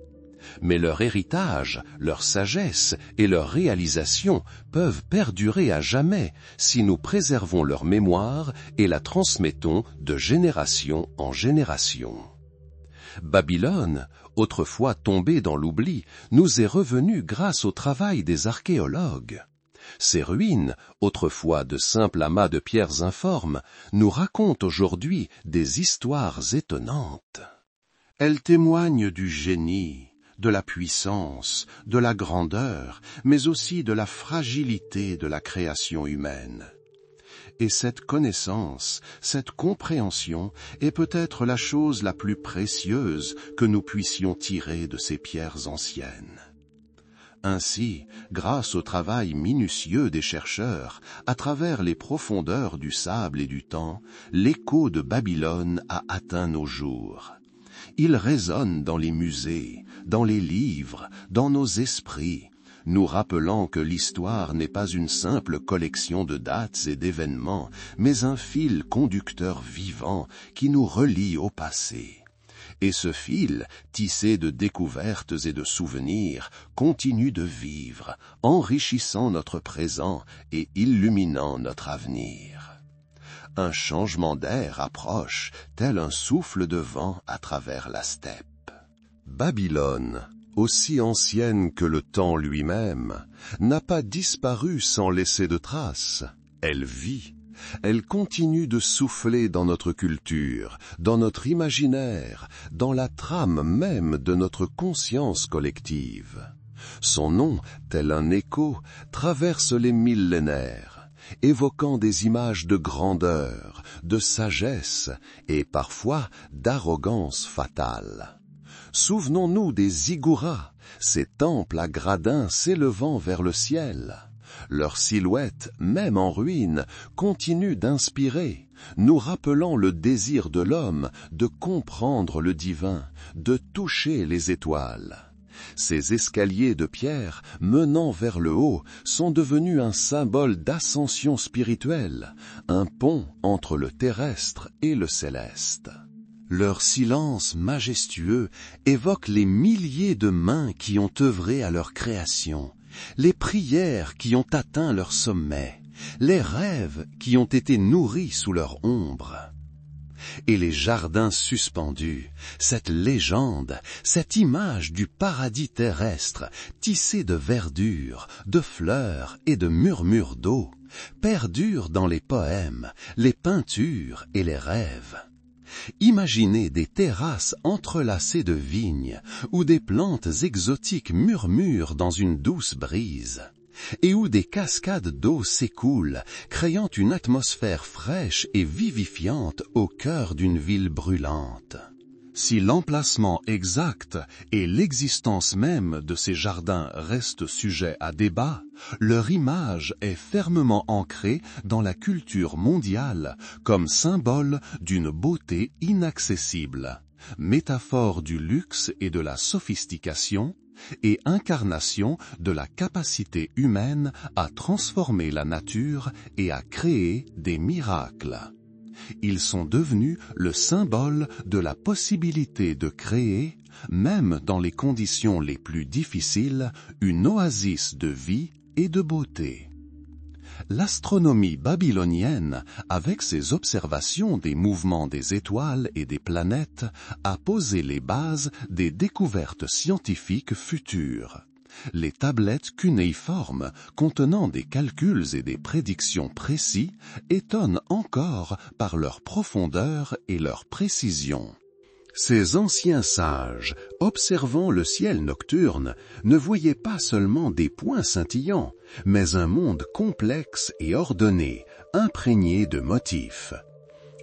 Mais leur héritage, leur sagesse et leur réalisation peuvent perdurer à jamais si nous préservons leur mémoire et la transmettons de génération en génération. Babylone, autrefois tombée dans l'oubli, nous est revenue grâce au travail des archéologues. Ces ruines, autrefois de simples amas de pierres informes, nous racontent aujourd'hui des histoires étonnantes. Elles témoignent du génie, de la puissance, de la grandeur, mais aussi de la fragilité de la création humaine. Et cette connaissance, cette compréhension est peut-être la chose la plus précieuse que nous puissions tirer de ces pierres anciennes. Ainsi, grâce au travail minutieux des chercheurs, à travers les profondeurs du sable et du temps, l'écho de Babylone a atteint nos jours. Il résonne dans les musées, dans les livres, dans nos esprits, nous rappelant que l'histoire n'est pas une simple collection de dates et d'événements, mais un fil conducteur vivant qui nous relie au passé. Et ce fil, tissé de découvertes et de souvenirs, continue de vivre, enrichissant notre présent et illuminant notre avenir. Un changement d'air approche, tel un souffle de vent à travers la steppe. Babylone, aussi ancienne que le temps lui-même, n'a pas disparu sans laisser de traces. Elle vit. Elle continue de souffler dans notre culture, dans notre imaginaire, dans la trame même de notre conscience collective. Son nom, tel un écho, traverse les millénaires, évoquant des images de grandeur, de sagesse et parfois d'arrogance fatale. Souvenons-nous des ziggourats, ces temples à gradins s'élevant vers le ciel. Leur silhouette, même en ruine, continue d'inspirer, nous rappelant le désir de l'homme de comprendre le divin, de toucher les étoiles. Ces escaliers de pierre menant vers le haut sont devenus un symbole d'ascension spirituelle, un pont entre le terrestre et le céleste. Leur silence majestueux évoque les milliers de mains qui ont œuvré à leur création, les prières qui ont atteint leur sommet, les rêves qui ont été nourris sous leur ombre. Et les jardins suspendus, cette légende, cette image du paradis terrestre, tissé de verdure, de fleurs et de murmures d'eau, perdure dans les poèmes, les peintures et les rêves. Imaginez des terrasses entrelacées de vignes, où des plantes exotiques murmurent dans une douce brise, et où des cascades d'eau s'écoulent, créant une atmosphère fraîche et vivifiante au cœur d'une ville brûlante. Si l'emplacement exact et l'existence même de ces jardins restent sujets à débat, leur image est fermement ancrée dans la culture mondiale comme symbole d'une beauté inaccessible, métaphore du luxe et de la sophistication, et incarnation de la capacité humaine à transformer la nature et à créer des miracles. Ils sont devenus le symbole de la possibilité de créer, même dans les conditions les plus difficiles, une oasis de vie et de beauté. L'astronomie babylonienne, avec ses observations des mouvements des étoiles et des planètes, a posé les bases des découvertes scientifiques futures. Les tablettes cunéiformes, contenant des calculs et des prédictions précis, étonnent encore par leur profondeur et leur précision. Ces anciens sages, observant le ciel nocturne, ne voyaient pas seulement des points scintillants, mais un monde complexe et ordonné, imprégné de motifs.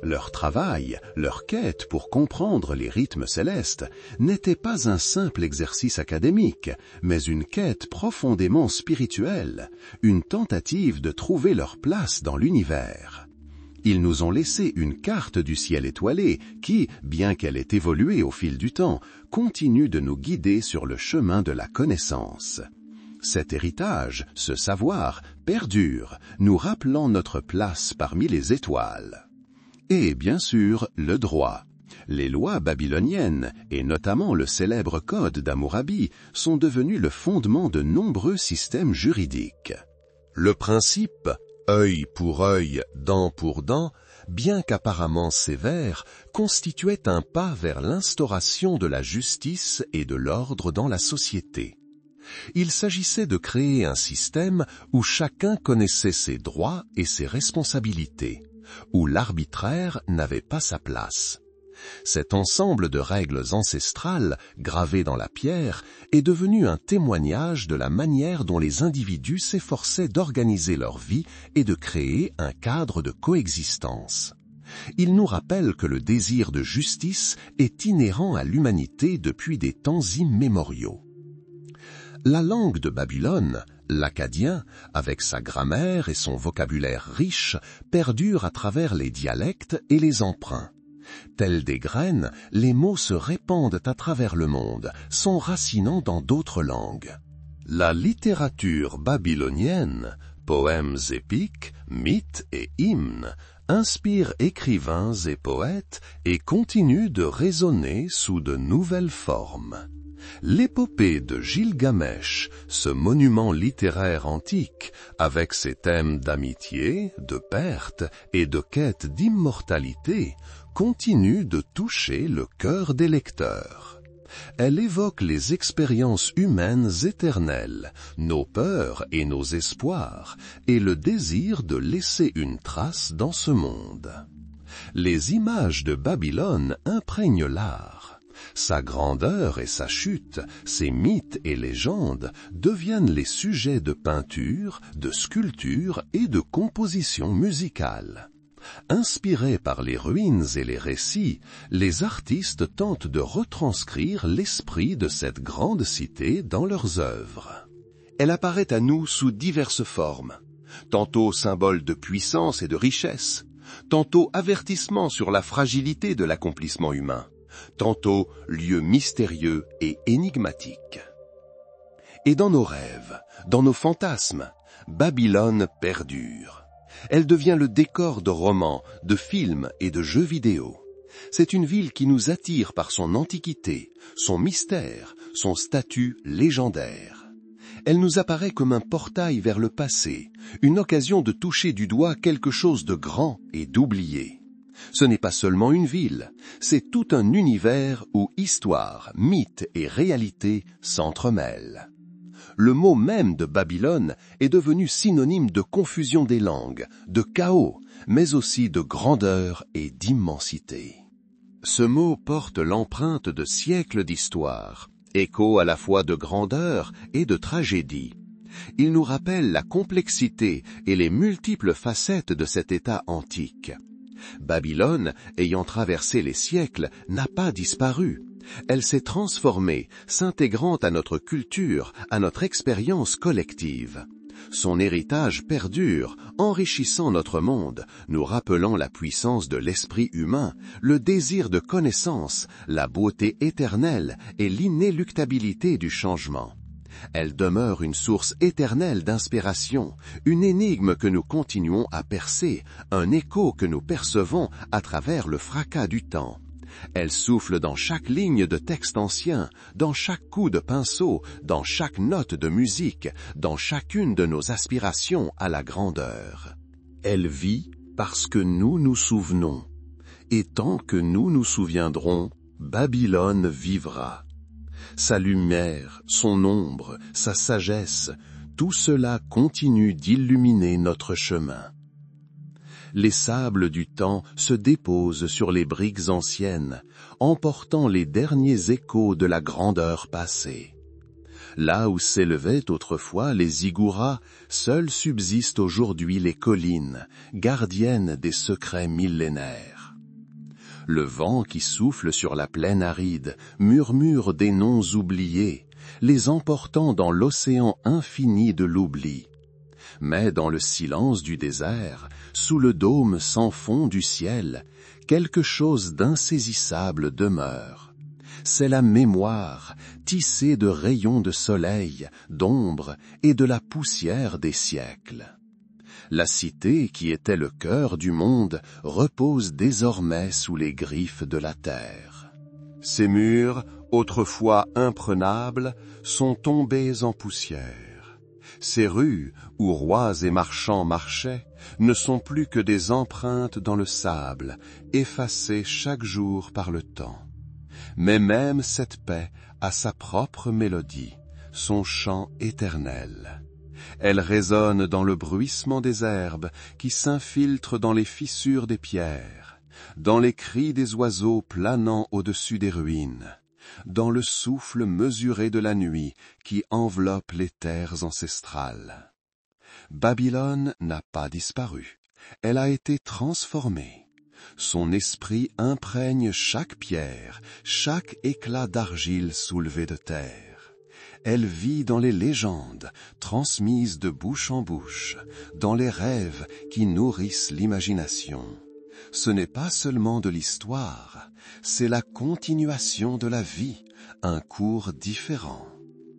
Leur travail, leur quête pour comprendre les rythmes célestes, n'était pas un simple exercice académique, mais une quête profondément spirituelle, une tentative de trouver leur place dans l'univers. Ils nous ont laissé une carte du ciel étoilé qui, bien qu'elle ait évolué au fil du temps, continue de nous guider sur le chemin de la connaissance. Cet héritage, ce savoir, perdure, nous rappelant notre place parmi les étoiles. Et bien sûr, le droit. Les lois babyloniennes, et notamment le célèbre code d'Hammurabi, sont devenus le fondement de nombreux systèmes juridiques. Le principe œil pour œil, dent pour dent, bien qu'apparemment sévère, constituait un pas vers l'instauration de la justice et de l'ordre dans la société. Il s'agissait de créer un système où chacun connaissait ses droits et ses responsabilités, où l'arbitraire n'avait pas sa place. Cet ensemble de règles ancestrales, gravées dans la pierre, est devenu un témoignage de la manière dont les individus s'efforçaient d'organiser leur vie et de créer un cadre de coexistence. Il nous rappelle que le désir de justice est inhérent à l'humanité depuis des temps immémoriaux. La langue de Babylone, l'akkadien, avec sa grammaire et son vocabulaire riche, perdure à travers les dialectes et les emprunts. Tels des graines, les mots se répandent à travers le monde, s'enracinant dans d'autres langues. La littérature babylonienne, poèmes épiques, mythes et hymnes, inspire écrivains et poètes et continue de résonner sous de nouvelles formes. L'épopée de Gilgamesh, ce monument littéraire antique, avec ses thèmes d'amitié, de perte et de quête d'immortalité, continue de toucher le cœur des lecteurs. Elle évoque les expériences humaines éternelles, nos peurs et nos espoirs, et le désir de laisser une trace dans ce monde. Les images de Babylone imprègnent l'art. Sa grandeur et sa chute, ses mythes et légendes deviennent les sujets de peinture, de sculpture et de composition musicale. Inspirés par les ruines et les récits, les artistes tentent de retranscrire l'esprit de cette grande cité dans leurs œuvres. Elle apparaît à nous sous diverses formes, tantôt symbole de puissance et de richesse, tantôt avertissement sur la fragilité de l'accomplissement humain, tantôt lieu mystérieux et énigmatique. Et dans nos rêves, dans nos fantasmes, Babylone perdure. Elle devient le décor de romans, de films et de jeux vidéo. C'est une ville qui nous attire par son antiquité, son mystère, son statut légendaire. Elle nous apparaît comme un portail vers le passé, une occasion de toucher du doigt quelque chose de grand et d'oublié. Ce n'est pas seulement une ville, c'est tout un univers où histoire, mythe et réalité s'entremêlent. Le mot même de Babylone est devenu synonyme de confusion des langues, de chaos, mais aussi de grandeur et d'immensité. Ce mot porte l'empreinte de siècles d'histoire, écho à la fois de grandeur et de tragédie. Il nous rappelle la complexité et les multiples facettes de cet État antique. Babylone, ayant traversé les siècles, n'a pas disparu. Elle s'est transformée, s'intégrant à notre culture, à notre expérience collective. Son héritage perdure, enrichissant notre monde, nous rappelant la puissance de l'esprit humain, le désir de connaissance, la beauté éternelle et l'inéluctabilité du changement. Elle demeure une source éternelle d'inspiration, une énigme que nous continuons à percer, un écho que nous percevons à travers le fracas du temps. Elle souffle dans chaque ligne de texte ancien, dans chaque coup de pinceau, dans chaque note de musique, dans chacune de nos aspirations à la grandeur. Elle vit parce que nous nous souvenons. Et tant que nous nous souviendrons, Babylone vivra. Sa lumière, son ombre, sa sagesse, tout cela continue d'illuminer notre chemin. Les sables du temps se déposent sur les briques anciennes, emportant les derniers échos de la grandeur passée. Là où s'élevaient autrefois les ziggourats, seules subsistent aujourd'hui les collines, gardiennes des secrets millénaires. Le vent qui souffle sur la plaine aride murmure des noms oubliés, les emportant dans l'océan infini de l'oubli. Mais dans le silence du désert, sous le dôme sans fond du ciel, quelque chose d'insaisissable demeure. C'est la mémoire, tissée de rayons de soleil, d'ombre et de la poussière des siècles. La cité qui était le cœur du monde repose désormais sous les griffes de la terre. Ses murs, autrefois imprenables, sont tombés en poussière. Ces rues, où rois et marchands marchaient, ne sont plus que des empreintes dans le sable, effacées chaque jour par le temps. Mais même cette paix a sa propre mélodie, son chant éternel. Elle résonne dans le bruissement des herbes qui s'infiltrent dans les fissures des pierres, dans les cris des oiseaux planant au-dessus des ruines, dans le souffle mesuré de la nuit qui enveloppe les terres ancestrales. Babylone n'a pas disparu, elle a été transformée. Son esprit imprègne chaque pierre, chaque éclat d'argile soulevé de terre. Elle vit dans les légendes, transmises de bouche en bouche, dans les rêves qui nourrissent l'imagination. Ce n'est pas seulement de l'histoire, c'est la continuation de la vie, un cours différent.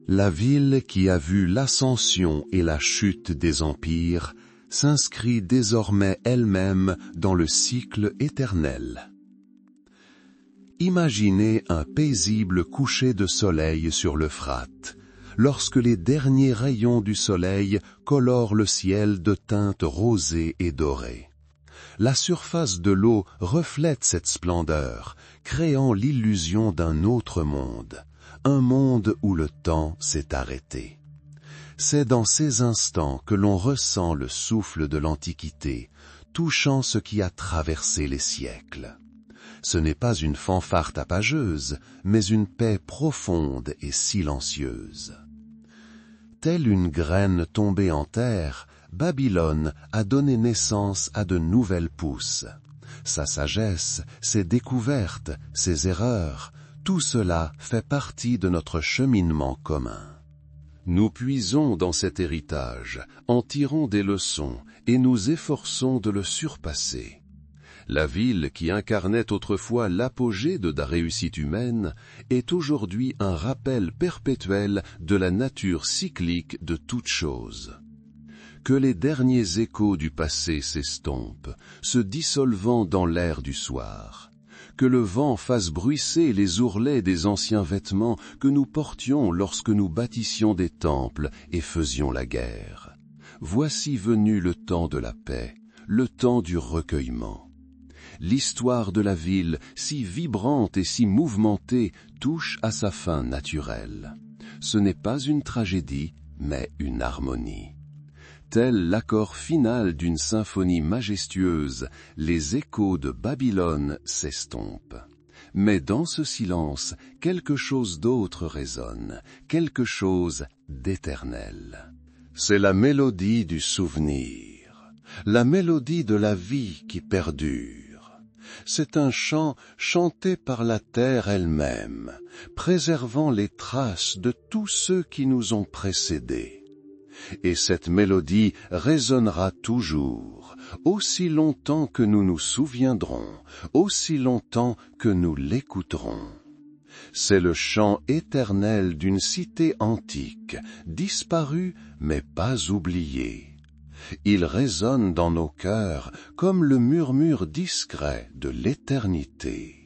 La ville qui a vu l'ascension et la chute des empires s'inscrit désormais elle-même dans le cycle éternel. Imaginez un paisible coucher de soleil sur l'Euphrate, lorsque les derniers rayons du soleil colorent le ciel de teintes rosées et dorées. La surface de l'eau reflète cette splendeur, créant l'illusion d'un autre monde, un monde où le temps s'est arrêté. C'est dans ces instants que l'on ressent le souffle de l'Antiquité, touchant ce qui a traversé les siècles. Ce n'est pas une fanfare tapageuse, mais une paix profonde et silencieuse. Telle une graine tombée en terre, Babylone a donné naissance à de nouvelles pousses. Sa sagesse, ses découvertes, ses erreurs, tout cela fait partie de notre cheminement commun. Nous puisons dans cet héritage, en tirons des leçons et nous efforçons de le surpasser. La ville qui incarnait autrefois l'apogée de la réussite humaine est aujourd'hui un rappel perpétuel de la nature cyclique de toute chose. Que les derniers échos du passé s'estompent, se dissolvant dans l'air du soir. Que le vent fasse bruisser les ourlets des anciens vêtements que nous portions lorsque nous bâtissions des temples et faisions la guerre. Voici venu le temps de la paix, le temps du recueillement. L'histoire de la ville, si vibrante et si mouvementée, touche à sa fin naturelle. Ce n'est pas une tragédie, mais une harmonie. Tel l'accord final d'une symphonie majestueuse, les échos de Babylone s'estompent. Mais dans ce silence, quelque chose d'autre résonne, quelque chose d'éternel. C'est la mélodie du souvenir, la mélodie de la vie qui perdure. C'est un chant chanté par la terre elle-même, préservant les traces de tous ceux qui nous ont précédés. Et cette mélodie résonnera toujours, aussi longtemps que nous nous souviendrons, aussi longtemps que nous l'écouterons. C'est le chant éternel d'une cité antique, disparue mais pas oubliée. Il résonne dans nos cœurs comme le murmure discret de l'éternité.